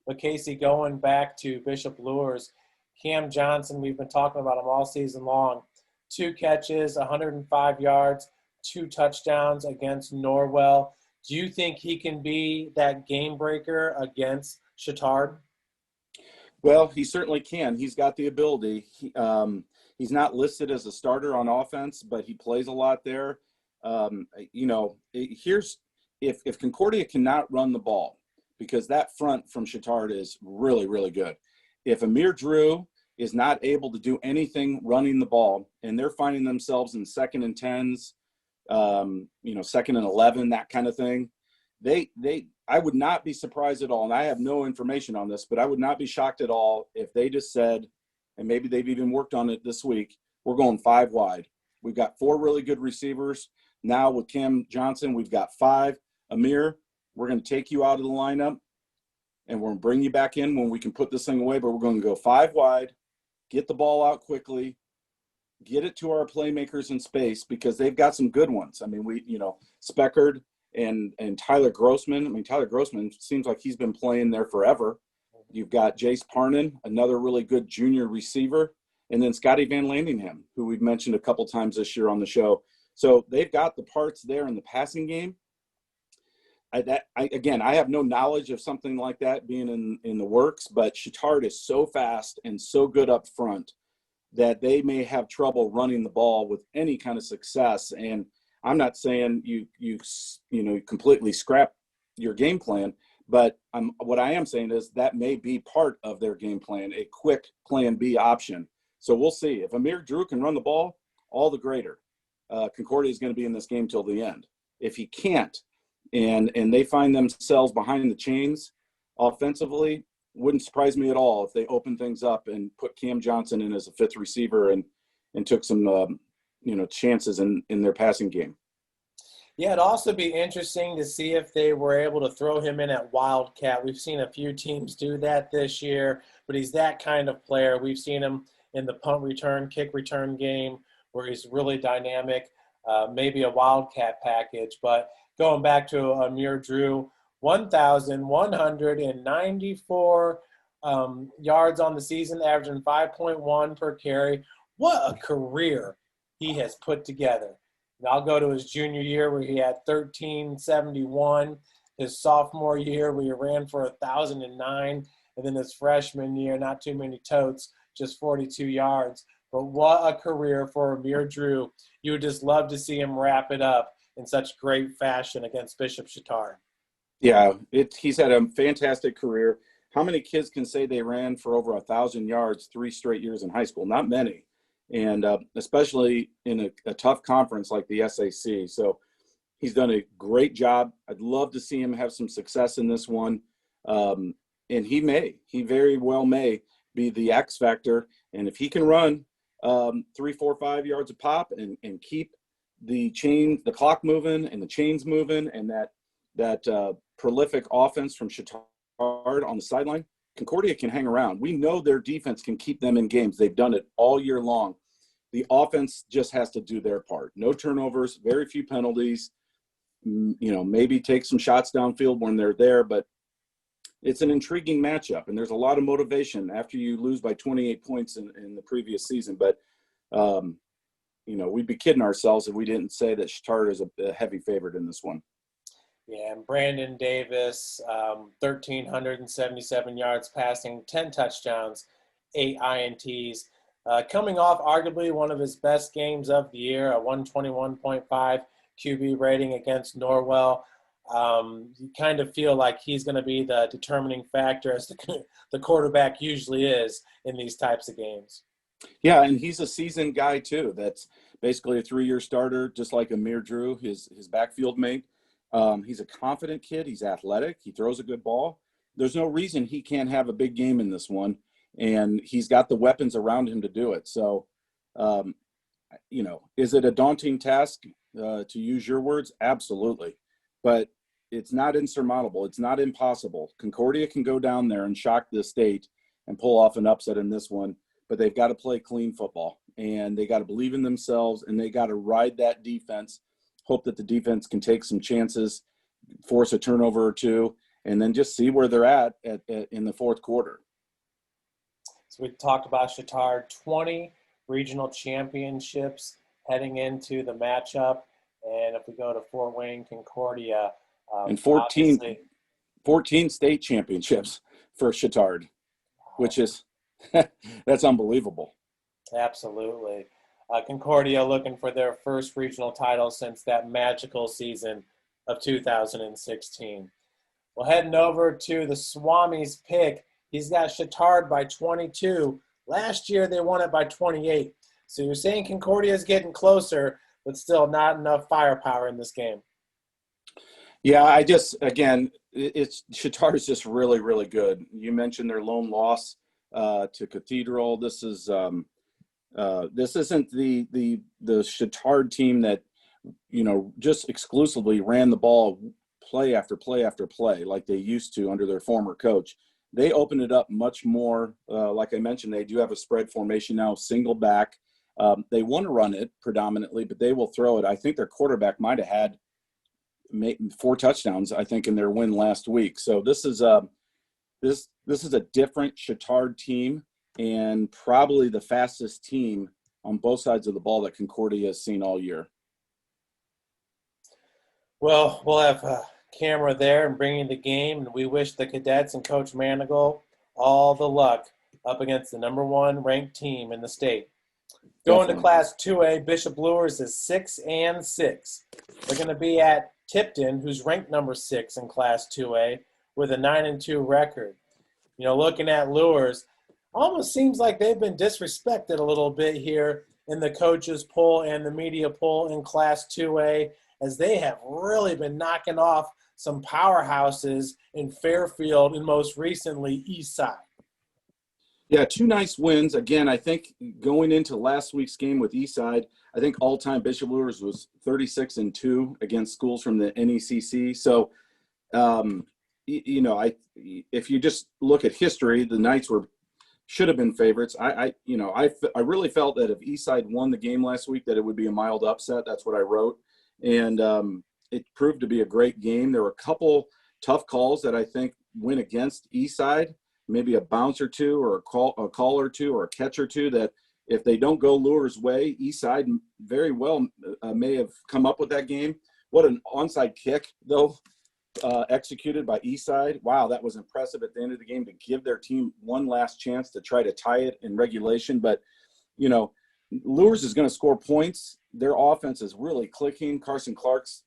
But Casey, going back to Bishop Luers, Cam Johnson, we've been talking about him all season long. 2 catches, 105 yards, 2 touchdowns against Norwell. Do you think he can be that game breaker against Chittard? Well, he certainly can. He's got the ability. He's not listed as a starter on offense, but he plays a lot there. Here's if Concordia cannot run the ball, because that front from Chittard is really, really good. If Amir Drew is not able to do anything running the ball, and they're finding themselves in 2nd and 10s, 2nd and 11, that kind of thing, I would not be surprised at all, and I have no information on this, but I would not be shocked at all if they just said, and maybe they've even worked on it this week, we're going 5 wide. We've got 4 really good receivers. Now with Cam Johnson, we've got 5. Amir, we're going to take you out of the lineup, and we're going to bring you back in when we can put this thing away, but we're going to go 5 wide, get the ball out quickly, get it to our playmakers in space, because they've got some good ones. I mean, Speckard and Tyler Grossman. I mean, Tyler Grossman seems like he's been playing there forever. You've got Jace Parnan, another really good junior receiver, and then Scotty Van Landingham, who we've mentioned a couple times this year on the show. So they've got the parts there in the passing game. I have no knowledge of something like that being in the works, but Chittard is so fast and so good up front that they may have trouble running the ball with any kind of success. And I'm not saying you completely scrap your game plan, but what I am saying is that may be part of their game plan, a quick plan B option. So we'll see. If Amir Drew can run the ball, all the greater. Concordia is going to be in this game till the end. If he can't, and they find themselves behind the chains offensively, wouldn't surprise me at all if they open things up and put Cam Johnson in as a 5th receiver and took some chances in their passing game. Yeah, it'd also be interesting to see if they were able to throw him in at Wildcat. We've seen a few teams do that this year, but he's that kind of player. We've seen him in the punt return, kick return game where he's really dynamic, maybe a Wildcat package. But going back to Amir Drew, 1,194 yards on the season, averaging 5.1 per carry. What a career he has put together. And I'll go to his junior year where he had 1,371, his sophomore year where he ran for 1,009, and then his freshman year, not too many totes, just 42 yards. But what a career for Amir Drew. You would just love to see him wrap it up in such great fashion against Bishop Chittard. Yeah, he's had a fantastic career. How many kids can say they ran for over 1,000 yards 3 straight years in high school? Not many. And especially in a tough conference like the SAC. So he's done a great job. I'd love to see him have some success in this one. And he very well may be the X factor. And if he can run 3, 4, 5 yards a pop and keep the clock moving and the chains moving, and that prolific offense from Chittard on the sideline, Concordia can hang around. We know their defense can keep them in games. They've done it all year long. The offense just has to do their part. No turnovers, very few penalties, maybe take some shots downfield when they're there, but it's an intriguing matchup, and there's a lot of motivation after you lose by 28 points in the previous season. But, we'd be kidding ourselves if we didn't say that Chittard is a heavy favorite in this one. Yeah, and Brandon Davis, 1,377 yards passing, 10 touchdowns, 8 INTs. Coming off arguably one of his best games of the year, a 121.5 QB rating against Norwell. You kind of feel like he's going to be the determining factor as the quarterback usually is in these types of games. Yeah, and he's a seasoned guy too. That's basically a 3-year starter, just like Amir Drew, his backfield mate. He's a confident kid. He's athletic. He throws a good ball. There's no reason he can't have a big game in this one, and he's got the weapons around him to do it. So Is it a daunting task, to use your words? Absolutely. But it's not insurmountable. It's not impossible. Concordia can go down there and shock the state and pull off an upset in this one, but they've got to play clean football, and they got to believe in themselves, and they got to ride that defense, hope that the defense can take some chances, force a turnover or two, and then just see where they're at in the fourth quarter. So we talked about Chittard, 20 regional championships heading into the matchup. And if we go to Fort Wayne, Concordia. And 14 state championships for Chittard, which is that's unbelievable. Absolutely. Concordia looking for their first regional title since that magical season of 2016. Well, heading over to the Swami's pick, he's got Chittard by 22. Last year they won it by 28. So you're saying Concordia is getting closer, but still not enough firepower in this game. Yeah, it's Chittard is just really, really good. You mentioned their lone loss to Cathedral. This isn't the Chittard team that just exclusively ran the ball play after play after play like they used to under their former coach. They opened it up much more. Like I mentioned, they do have a spread formation now, single back. They want to run it predominantly, but they will throw it. I think their quarterback might have had 4 touchdowns, I think, in their win last week. So this is a different Chittard team, and probably the fastest team on both sides of the ball that Concordia has seen all year. Well, we'll have a camera there and bringing the game, and we wish the cadets and Coach Manigal all the luck up against the number 1 ranked team in the state. Going to Class 2A, Bishop Luers is 6-6. They're going to be at Tipton, who's ranked number 6 in Class 2A, with a 9-2 record. Looking at Luers, almost seems like they've been disrespected a little bit here in the coaches poll and the media poll in Class 2A, as they have really been knocking off some powerhouses in Fairfield and most recently Eastside. Yeah, 2 nice wins. Again, I think going into last week's game with Eastside, I think all-time Bishop Luers was 36-2 against schools from the NECC. So, if you just look at history, the Knights should have been favorites. I really felt that if Eastside won the game last week, that it would be a mild upset. That's what I wrote, and it proved to be a great game. There were a couple tough calls that I think went against Eastside. Maybe a bounce or two, or a call or two, or a catch or two, that if they don't go Luers' way, Eastside very well may have come up with that game. What an onside kick, though, executed by Eastside. Wow, that was impressive at the end of the game to give their team one last chance to try to tie it in regulation. But, Luers is going to score points. Their offense is really clicking. Carson Clark's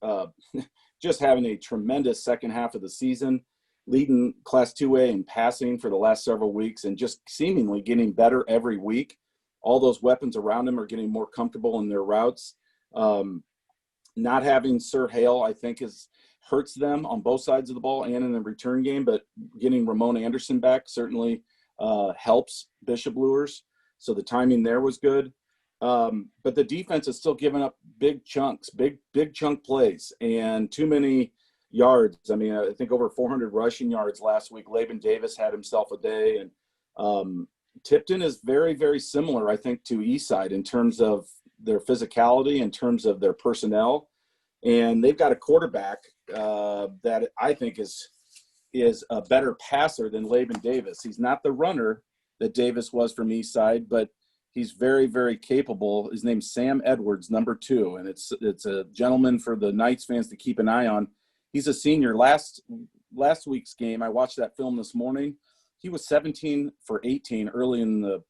just having a tremendous second half of the season, leading Class 2A in passing for the last several weeks and just seemingly getting better every week. All those weapons around him are getting more comfortable in their routes. Not having Sir Hale, I think, hurts them on both sides of the ball and in the return game, but getting Ramon Anderson back certainly helps Bishop Luers. So the timing there was good. But the defense is still giving up big chunks, big chunk plays, and too many yards. I mean, I think over 400 rushing yards last week. Laban Davis had himself a day. And Tipton is very, very similar, I think, to Eastside in terms of their physicality, in terms of their personnel. And they've got a quarterback that I think is a better passer than Laban Davis. He's not the runner that Davis was from Eastside, but he's very, very capable. His name's Sam Edwards, number 2. And it's a gentleman for the Knights fans to keep an eye on. He's a senior. Last week's game, I watched that film this morning. He was 17 for 18 early in the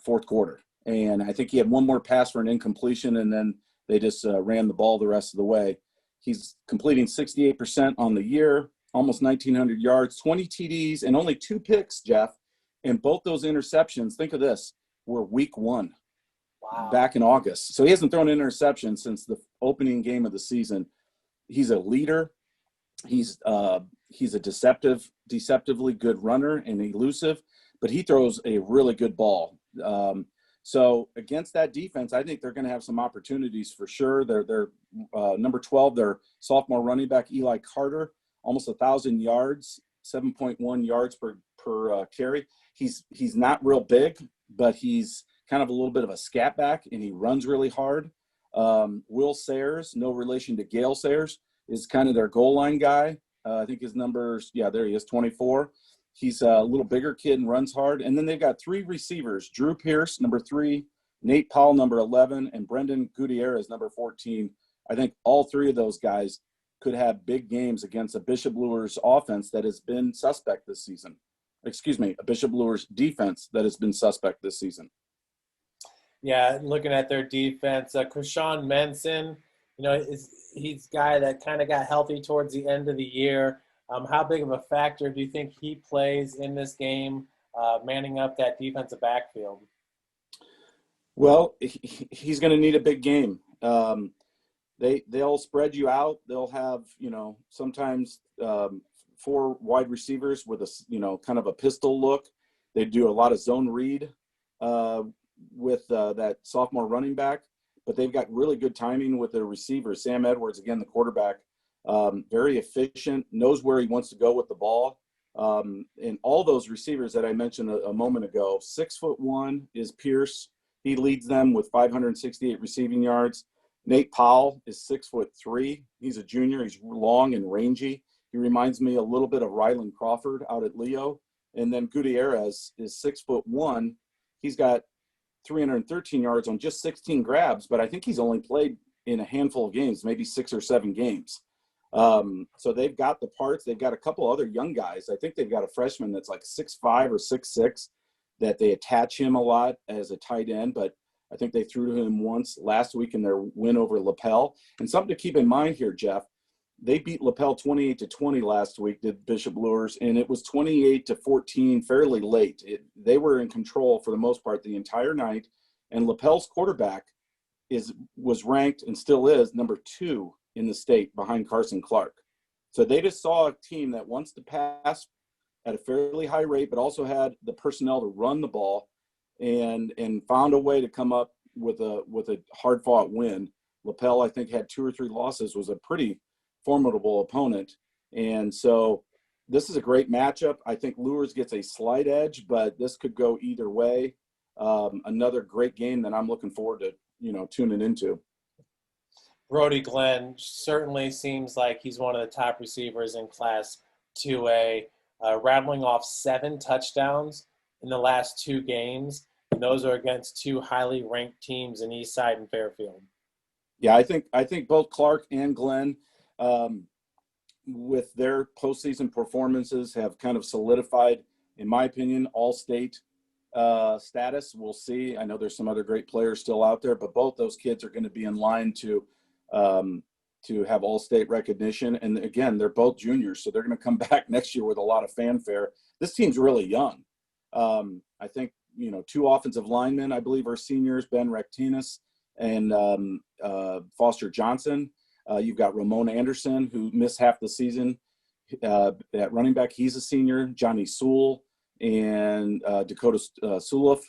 fourth quarter. And I think he had one more pass for an incompletion, and then they just ran the ball the rest of the way. He's completing 68% on the year, almost 1,900 yards, 20 TDs, and only 2 picks, Jeff. And both those interceptions, think of this, were week 1. Wow. Back in August. So he hasn't thrown an interception since the opening game of the season. He's a leader. He's a deceptively good runner and elusive, but he throws a really good ball. So against that defense, I think they're going to have some opportunities for sure. They're number 12, their sophomore running back, Eli Carter, almost 1,000 yards, 7.1 yards per carry. He's not real big, but he's kind of a little bit of a scat back, and he runs really hard. Will Sayers, no relation to Gale Sayers, is kind of their goal line guy. I think his number's, there he is, 24. He's a little bigger kid and runs hard. And then they've got 3 receivers, Drew Pierce, number 3, Nate Powell, number 11, and Brendan Gutierrez, number 14. I think all 3 of those guys could have big games against a Bishop Luers offense that has been suspect this season. Excuse me, a Bishop Luers defense that has been suspect this season. Yeah, looking at their defense, Krishan Menson, he's a guy that kind of got healthy towards the end of the year. How big of a factor do you think he plays in this game, manning up that defensive backfield? Well, he's going to need a big game. They'll spread you out. They'll have, sometimes 4 wide receivers with a, kind of a pistol look. They do a lot of zone read with that sophomore running back, but they've got really good timing with their receivers. Sam Edwards, again, the quarterback, very efficient, knows where he wants to go with the ball. And all those receivers that I mentioned a moment ago, 6'1" is Pierce. He leads them with 568 receiving yards. Nate Powell is 6'3". He's a junior. He's long and rangy. He reminds me a little bit of Ryland Crawford out at Leo. And then Gutierrez is 6'1". He's got 313 yards on just 16 grabs, but I think he's only played in a handful of games, maybe 6 or 7 games. So they've got the parts. They've got a couple other young guys. I think they've got a freshman that's like 6'5" or 6'6", that they attach him a lot as a tight end, but I think they threw to him once last week in their win over Lapel. And something to keep in mind here, Jeff, they beat Lapel 28-20 last week, did Bishop Luers, and it was 28-14 fairly late. They were in control for the most part the entire night, and Lapel's quarterback was ranked and still is number 2 in the state behind Carson Clark. So they just saw a team that wants to pass at a fairly high rate, but also had the personnel to run the ball and found a way to come up with a hard-fought win. Lapel, I think, had 2 or 3 losses, was a pretty formidable opponent. And so this is a great matchup. I think Luers gets a slight edge, but this could go either way. Another great game that I'm looking forward to, tuning into. Brody Glenn certainly seems like he's one of the top receivers in Class 2A, rattling off 7 touchdowns in the last 2 games. And those are against 2 highly ranked teams in Eastside and Fairfield. Yeah, I think both Clark and Glenn, with their postseason performances, have kind of solidified, in my opinion, all-state status. We'll see. I know there's some other great players still out there, but both those kids are going to be in line to have all-state recognition. And again, they're both juniors, so they're going to come back next year with a lot of fanfare. This team's really young. I think, 2 offensive linemen, I believe, are seniors, Ben Rectinus and Foster Johnson. You've got Ramon Anderson, who missed half the season at running back. He's a senior. Johnny Sewell and Dakota Suloff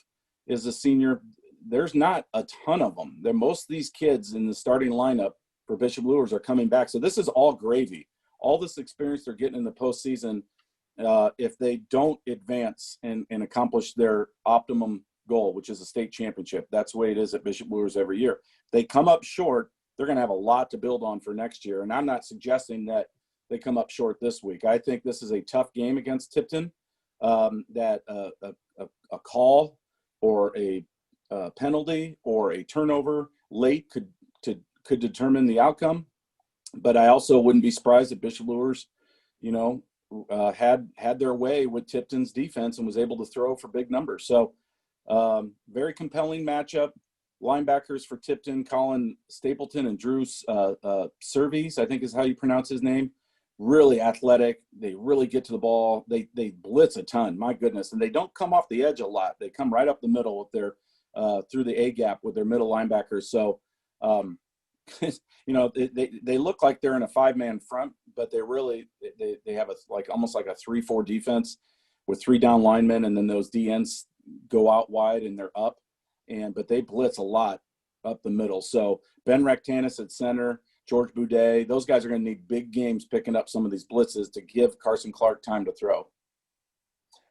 is a senior. There's not a ton of them. Most of these kids in the starting lineup for Bishop Luers are coming back. So this is all gravy. All this experience they're getting in the postseason, if they don't advance and accomplish their optimum goal, which is a state championship. That's the way it is at Bishop Luers every year. They come up short, they're going to have a lot to build on for next year. And I'm not suggesting that they come up short this week. I think this is a tough game against Tipton, that a call or a penalty or a turnover late could determine the outcome. But I also wouldn't be surprised if Bishop Luers, had their way with Tipton's defense and was able to throw for big numbers. So very compelling matchup. Linebackers for Tipton, Colin Stapleton and Drew Servies, I think is how you pronounce his name. Really athletic. They really get to the ball. They blitz a ton. My goodness. And they don't come off the edge a lot. They come right up the middle with their through the A gap with their middle linebackers. So, they look like they're in a 5-man front, but they have almost like a 3-4 defense with 3 down linemen, and then those DNs go out wide and they're up. but they blitz a lot up the middle. So Ben Rectanis at center, George Boudet, those guys are going to need big games picking up some of these blitzes to give Carson Clark time to throw.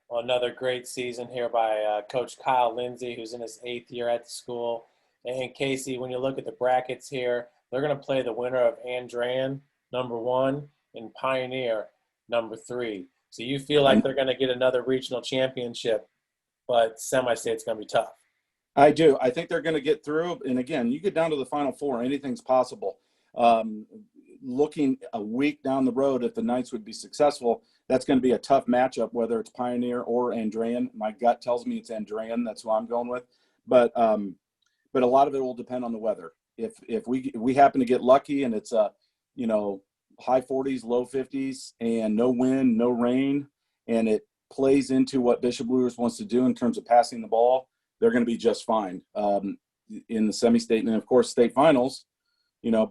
Well, another great season here by Coach Kyle Lindsey, who's in his 8th year at the school. And Casey, when you look at the brackets here, they're going to play the winner of Andran, number 1, and Pioneer, number 3. So you feel like they're going to get another regional championship, but semi-state's going to be tough. I do. I think they're going to get through. And again, you get down to the Final Four, anything's possible. Looking a week down the road, if the Knights would be successful, that's going to be a tough matchup, whether it's Pioneer or Andran. My gut tells me it's Andran. That's who I'm going with. But a lot of it will depend on the weather. If we happen to get lucky and it's high 40s, low 50s, and no wind, no rain, and it plays into what Bishop Luers wants to do in terms of passing the ball, they're going to be just fine in the semi-state. And, of course, state finals,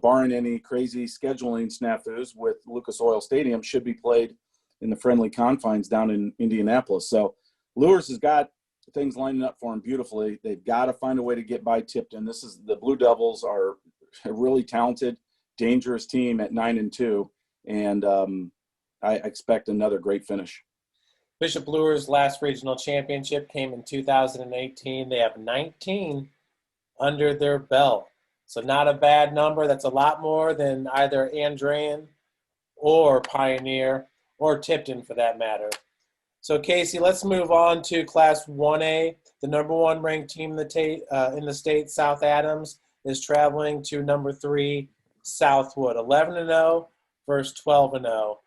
barring any crazy scheduling snafus with Lucas Oil Stadium, should be played in the friendly confines down in Indianapolis. So Luers has got things lining up for him beautifully. They've got to find a way to get by Tipton. The Blue Devils are a really talented, dangerous team at 9-2, and I expect another great finish. Bishop Luers' last regional championship came in 2018. They have 19 under their belt. So not a bad number. That's a lot more than either Andran or Pioneer or Tipton for that matter. So, Casey, let's move on to Class 1A. The number 1 ranked team in the state, South Adams, is traveling to number 3, Southwood. 11-0 versus 12-0.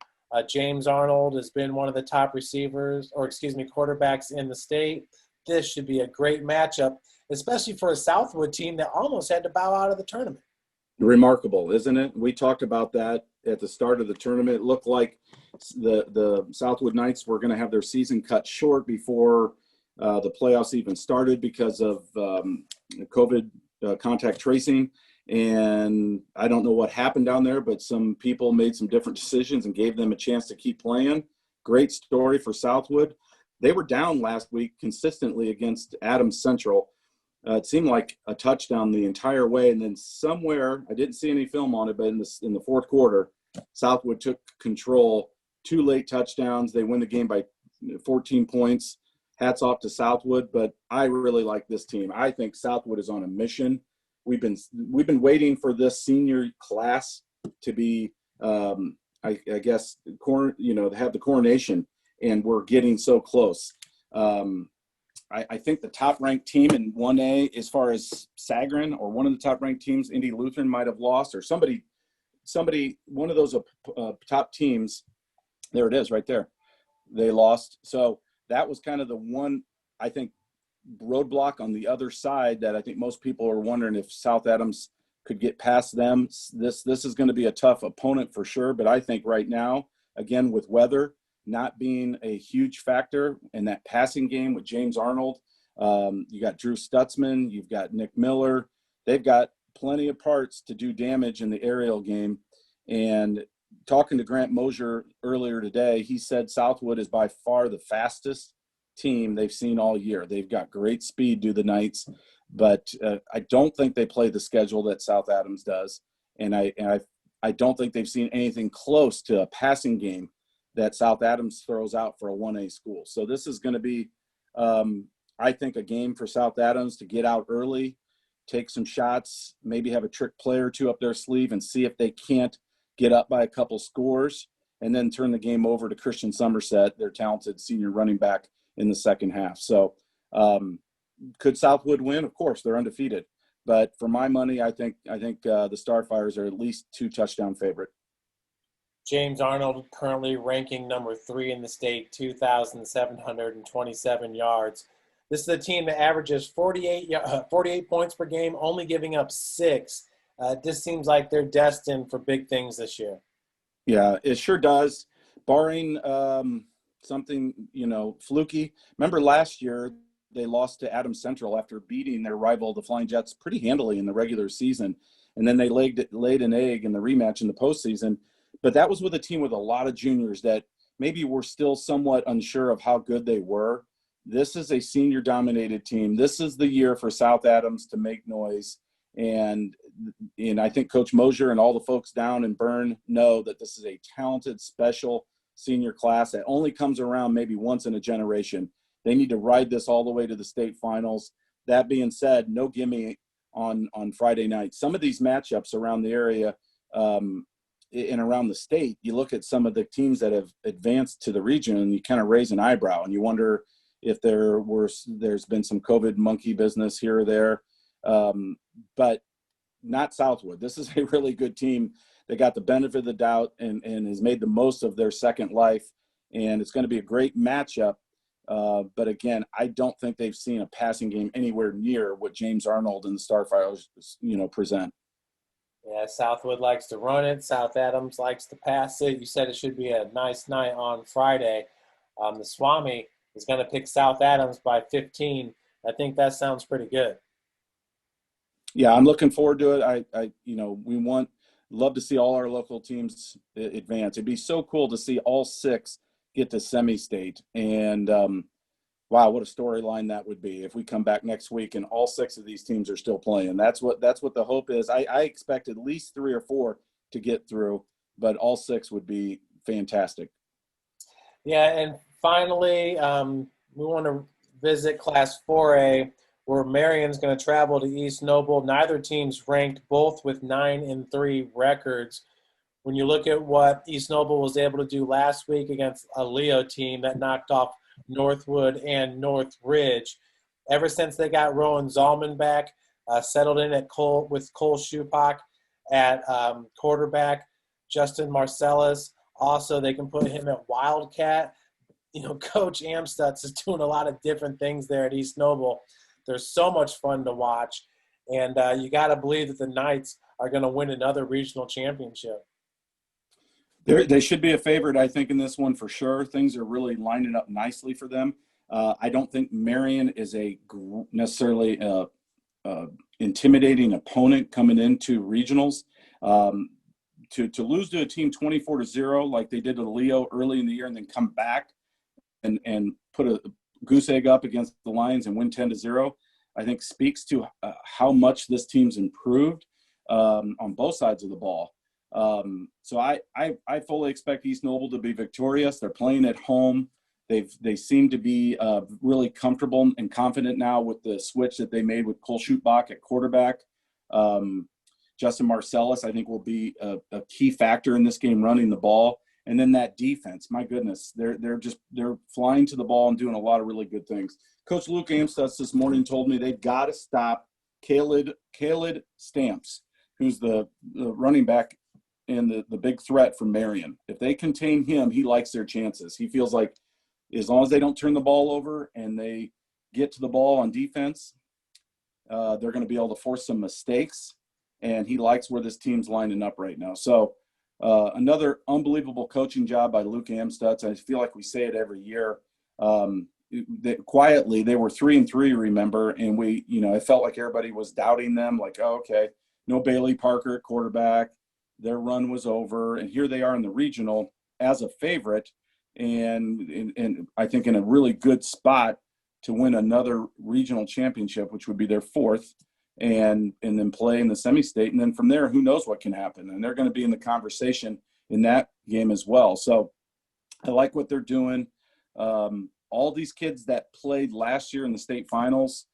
James Arnold has been one of the top quarterbacks in the state. This should be a great matchup, especially for a Southwood team that almost had to bow out of the tournament. Remarkable, isn't it? We talked about that at the start of the tournament. It looked like the Southwood Knights were going to have their season cut short before the playoffs even started because of COVID contact tracing. And I don't know what happened down there, but some people made some different decisions and gave them a chance to keep playing. Great story for Southwood. They were down last week consistently against Adams Central. It seemed like a touchdown the entire way. And then somewhere, I didn't see any film on it, but in the fourth quarter, Southwood took control. 2 late touchdowns. They win the game by 14 points. Hats off to Southwood, but I really like this team. I think Southwood is on a mission. We've been waiting for this senior class to be, I guess, have the coronation, and we're getting so close. I think the top-ranked team in 1A, as far as Sagarin or one of the top-ranked teams, Indy Lutheran might have lost, or somebody, one of those top teams. There it is, right there. They lost. So that was kind of the one, I think, roadblock on the other side that I think most people are wondering if South Adams could get past them. This is going to be a tough opponent for sure, but I think right now, again, with weather not being a huge factor in that passing game with James Arnold, you got Drew Stutzman, you've got Nick Miller. They've got plenty of parts to do damage in the aerial game. And talking to Grant Mosier earlier today, he said Southwood is by far the fastest team they've seen all year. They've got great speed, do the Knights, but I don't think they play the schedule that South Adams does, and I don't think they've seen anything close to a passing game that South Adams throws out for a 1A school. So this is going to be, I think, a game for South Adams to get out early, take some shots, maybe have a trick play or two up their sleeve and see if they can't get up by a couple scores, and then turn the game over to Christian Somerset, their talented senior running back, in the second half. So could Southwood win? Of course, they're undefeated. But for my money, I think the Starfires are at least 2 touchdown favorite. James Arnold currently ranking number 3 in the state, 2,727 yards. This is a team that averages 48 points per game, only giving up 6. This seems like they're destined for big things this year. Yeah, it sure does. Barring something, fluky. Remember last year they lost to Adams Central after beating their rival, the Flying Jets, pretty handily in the regular season. And then they laid an egg in the rematch in the postseason. But that was with a team with a lot of juniors that maybe were still somewhat unsure of how good they were. This is a senior-dominated team. This is the year for South Adams to make noise. And I think Coach Mosier and all the folks down in Bern know that this is a talented, special senior class that only comes around maybe once in a generation. They need to ride this all the way to the state finals. That being said, no gimme on Friday night. Some of these matchups around the area and around the state, you look at some of the teams that have advanced to the region and you kind of raise an eyebrow and you wonder if there's been some COVID monkey business here or there. But not Southwood. This is a really good team. They got the benefit of the doubt and has made the most of their second life. And it's going to be a great matchup. But again, I don't think they've seen a passing game anywhere near what James Arnold and the Starfires, present. Yeah, Southwood likes to run it. South Adams likes to pass it. You said it should be a nice night on Friday. The Swami is going to pick South Adams by 15. I think that sounds pretty good. Yeah, I'm looking forward to it. We love to see all our local teams advance. It'd be so cool to see all 6 get to semi-state. And wow, what a storyline that would be if we come back next week and all 6 of these teams are still playing. That's what the hope is. I expect at least 3 or 4 to get through, but all 6 would be fantastic. Yeah, and finally, we want to visit Class 4A, where Marion's going to travel to East Noble. Neither team's ranked, both with 9-3 records. When you look at what East Noble was able to do last week against a Leo team that knocked off Northwood and Northridge, ever since they got Rowan Zalman back, settled in with Cole Schupac at quarterback, Justin Marcellus. Also, they can put him at Wildcat. Coach Amstutz is doing a lot of different things there at East Noble. They're so much fun to watch, and you got to believe that the Knights are going to win another regional championship. They should be a favorite, I think, in this one for sure. Things are really lining up nicely for them. I don't think Marion is necessarily intimidating opponent coming into regionals. To lose to a team 24-0 like they did to Leo early in the year and then come back and put a goose egg up against the Lions and win 10-0, I think speaks to how much this team's improved on both sides of the ball. So I fully expect East Noble to be victorious. They're playing at home. They seem to be really comfortable and confident now with the switch that they made with Cole Schupac at quarterback. Justin Marcellus, I think, will be a key factor in this game running the ball. And then that defense, my goodness, they're flying to the ball and doing a lot of really good things. Coach Luke Amstutz this morning told me they've got to stop Khaled Stamps, who's the running back and the big threat from Marion. If they contain him, he likes their chances. He feels like as long as they don't turn the ball over and they get to the ball on defense, they're going to be able to force some mistakes. And he likes where this team's lining up right now. So another unbelievable coaching job by Luke Amstutz. I feel like we say it every year. Quietly, they were 3-3, remember, and it felt like everybody was doubting them, like, oh, okay, no Bailey Parker at quarterback. Their run was over, and here they are in the regional as a favorite, and I think in a really good spot to win another regional championship, which would be their 4th, and then play in the semi-state. And then from there, who knows what can happen. And they're going to be in the conversation in that game as well. So I like what they're doing. All these kids that played last year in the state finals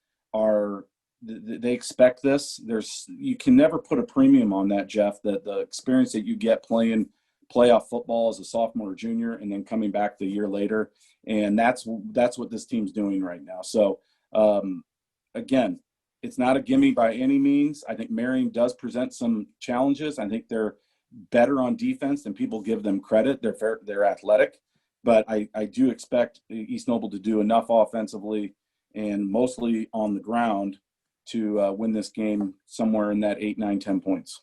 they expect this. You can never put a premium on that, Jeff, that the experience that you get playing playoff football as a sophomore or junior and then coming back the year later. And that's what this team's doing right now. So again, it's not a gimme by any means. I think Marion does present some challenges. I think they're better on defense than people give them credit. They're athletic, but I do expect East Noble to do enough offensively and mostly on the ground to win this game somewhere in that 8, 9, 10 points.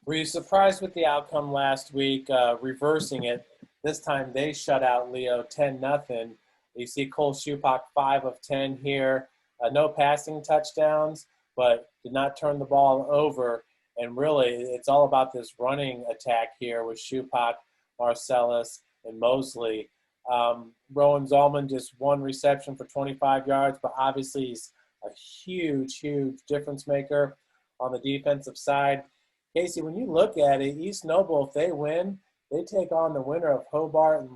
Were you surprised with the outcome last week, reversing it? This time they shut out Leo 10-0. You see Cole Schupac 5 of 10 here. No passing touchdowns, but did not turn the ball over. And really, it's all about this running attack here with Schupac, Marcellus, and Mosley. Rowan Zalman just one reception for 25 yards, but obviously he's a huge, huge difference maker on the defensive side. Casey, when you look at it, East Noble, if they win, they take on the winner of Hobart and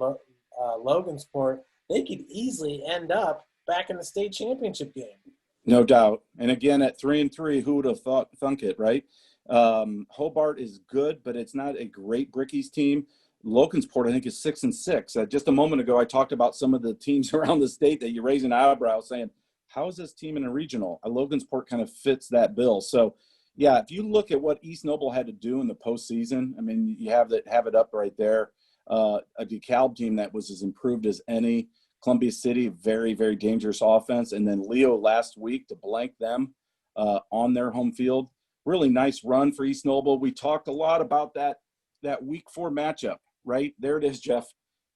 Logansport. They could easily end up back in the state championship game. No doubt. And again, at 3-3, who would have thunk it, right? Hobart is good, but it's not a great Brickies team. Logansport, I think, is 6-6. Just a moment ago, I talked about some of the teams around the state that you raise an eyebrow saying, how is this team in a regional? Logansport kind of fits that bill. So, yeah, if you look at what East Noble had to do in the postseason, I mean, you have it up right there. A DeKalb team that was as improved as any. Columbia City, very, very dangerous offense. And then Leo last week to blank them on their home field. Really nice run for East Noble. We talked a lot about that week 4 matchup, right? There it is, Jeff.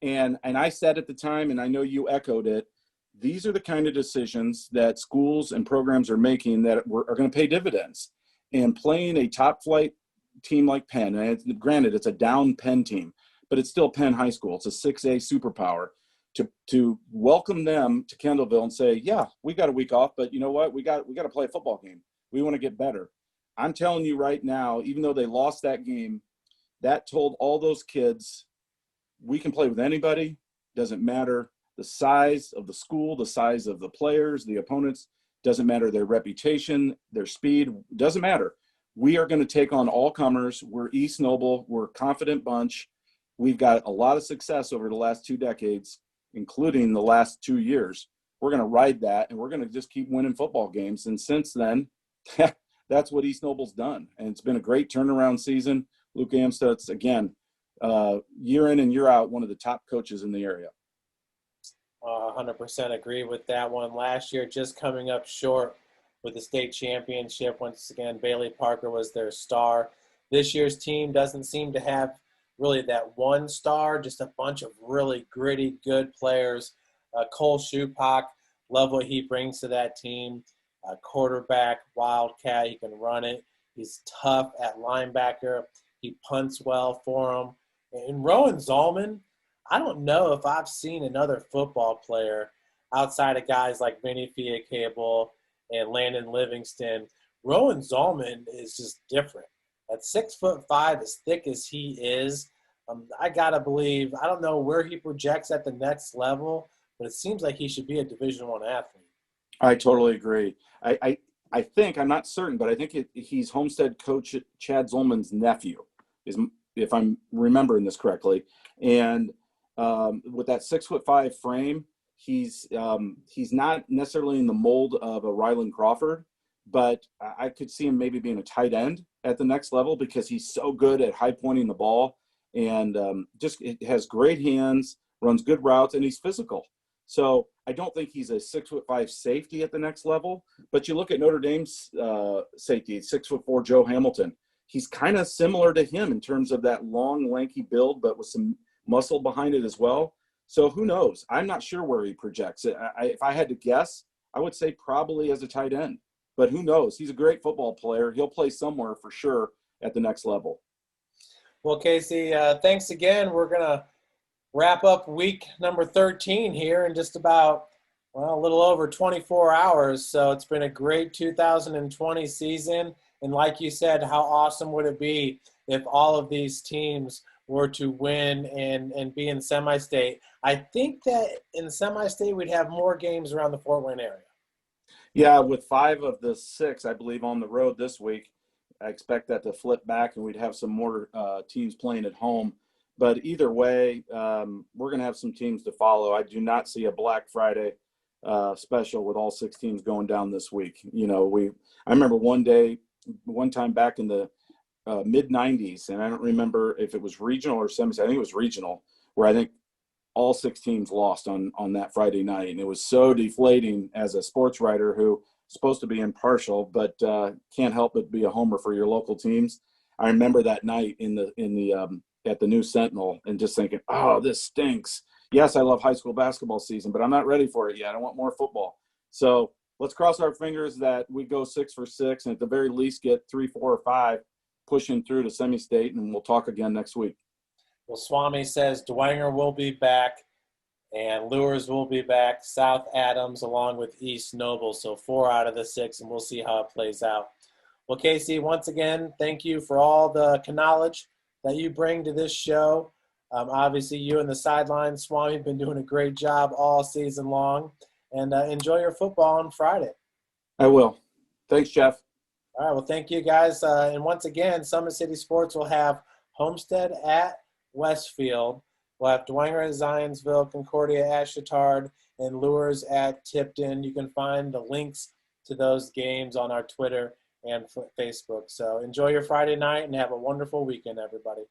And I said at the time, and I know you echoed it, these are the kind of decisions that schools and programs are making that are going to pay dividends. And playing a top-flight team like Penn, and granted, it's a down Penn team, but it's still Penn High School. It's a 6A superpower. To welcome them to Kendallville and say, yeah, we got a week off, but you know what? We got to play a football game. We want to get better. I'm telling you right now, even though they lost that game, that told all those kids, we can play with anybody. Doesn't matter the size of the school, the size of the players, the opponents. Doesn't matter their reputation, their speed. Doesn't matter. We are going to take on all comers. We're East Noble. We're a confident bunch. We've got a lot of success over the last 2 decades, including the last 2 years. We're going to ride that, and we're going to just keep winning football games. And since then, that's what East Noble's done. And it's been a great turnaround season. Luke Amstutz, again, year in and year out, one of the top coaches in the area. 100% agree with that one. Last year, just coming up short with the state championship. Once again, Bailey Parker was their star. This year's team doesn't seem to have really that one star, just a bunch of really gritty, good players. Cole Schupac, love what he brings to that team. Quarterback, wildcat, he can run it. He's tough at linebacker. He punts well for him. And Rowan Zalman, I don't know if I've seen another football player outside of guys like Vinny Fiacable and Landon Livingston. Rowan Zalman is just different. At 6'5", as thick as he is, I gotta believe. I don't know where he projects at the next level, but it seems like he should be a Division I athlete. I totally agree. I think, I'm not certain, but I think he's Homestead coach Chad Zolman's nephew, if I'm remembering this correctly. And with that 6'5" frame, he's not necessarily in the mold of a Ryland Crawford, but I could see him maybe being a tight end at the next level because he's so good at high pointing the ball and just has great hands, runs good routes, and he's physical. So I don't think he's a 6'5" safety at the next level, but you look at Notre Dame's safety, 6'4" Joe Hamilton. He's kind of similar to him in terms of that long, lanky build, but with some muscle behind it as well. So who knows? I'm not sure where he projects. If I had to guess, I would say probably as a tight end. But who knows? He's a great football player. He'll play somewhere for sure at the next level. Well, Casey, thanks again. We're going to wrap up week number 13 here in just about, a little over 24 hours. So it's been a great 2020 season. And like you said, how awesome would it be if all of these teams were to win and be in semi-state? I think that in semi-state we'd have more games around the Fort Wayne area. Yeah, with 5 of the 6, I believe, on the road this week, I expect that to flip back and we'd have some more teams playing at home. But either way, we're going to have some teams to follow. I do not see a Black Friday special with all 6 teams going down this week. I remember one time back in the mid-'90s, and I don't remember if it was regional or semi. I think it was regional, where I think all 6 teams lost on that Friday night, and it was so deflating as a sports writer who is supposed to be impartial, but can't help but be a homer for your local teams. I remember that night at the New Sentinel and just thinking, oh, this stinks. Yes, I love high school basketball season, but I'm not ready for it yet. I want more football. So let's cross our fingers that we go 6 for 6 and at the very least get 3, 4, or 5 pushing through to semi-state, and we'll talk again next week. Well, Swami says Dwanger will be back. And Lures will be back, South Adams along with East Noble. So 4 out of the 6, and we'll see how it plays out. Well, Casey, once again, thank you for all the knowledge that you bring to this show. Obviously, you and the sideline Swami have been doing a great job all season long. And enjoy your football on Friday. I will. Thanks, Jeff. All right, well, thank you, guys. And once again, Summit City Sports will have Homestead at Westfield. We'll have Dwenger at Zionsville, Concordia at Chittard, and Lures at Tipton. You can find the links to those games on our Twitter and Facebook. So enjoy your Friday night and have a wonderful weekend, everybody.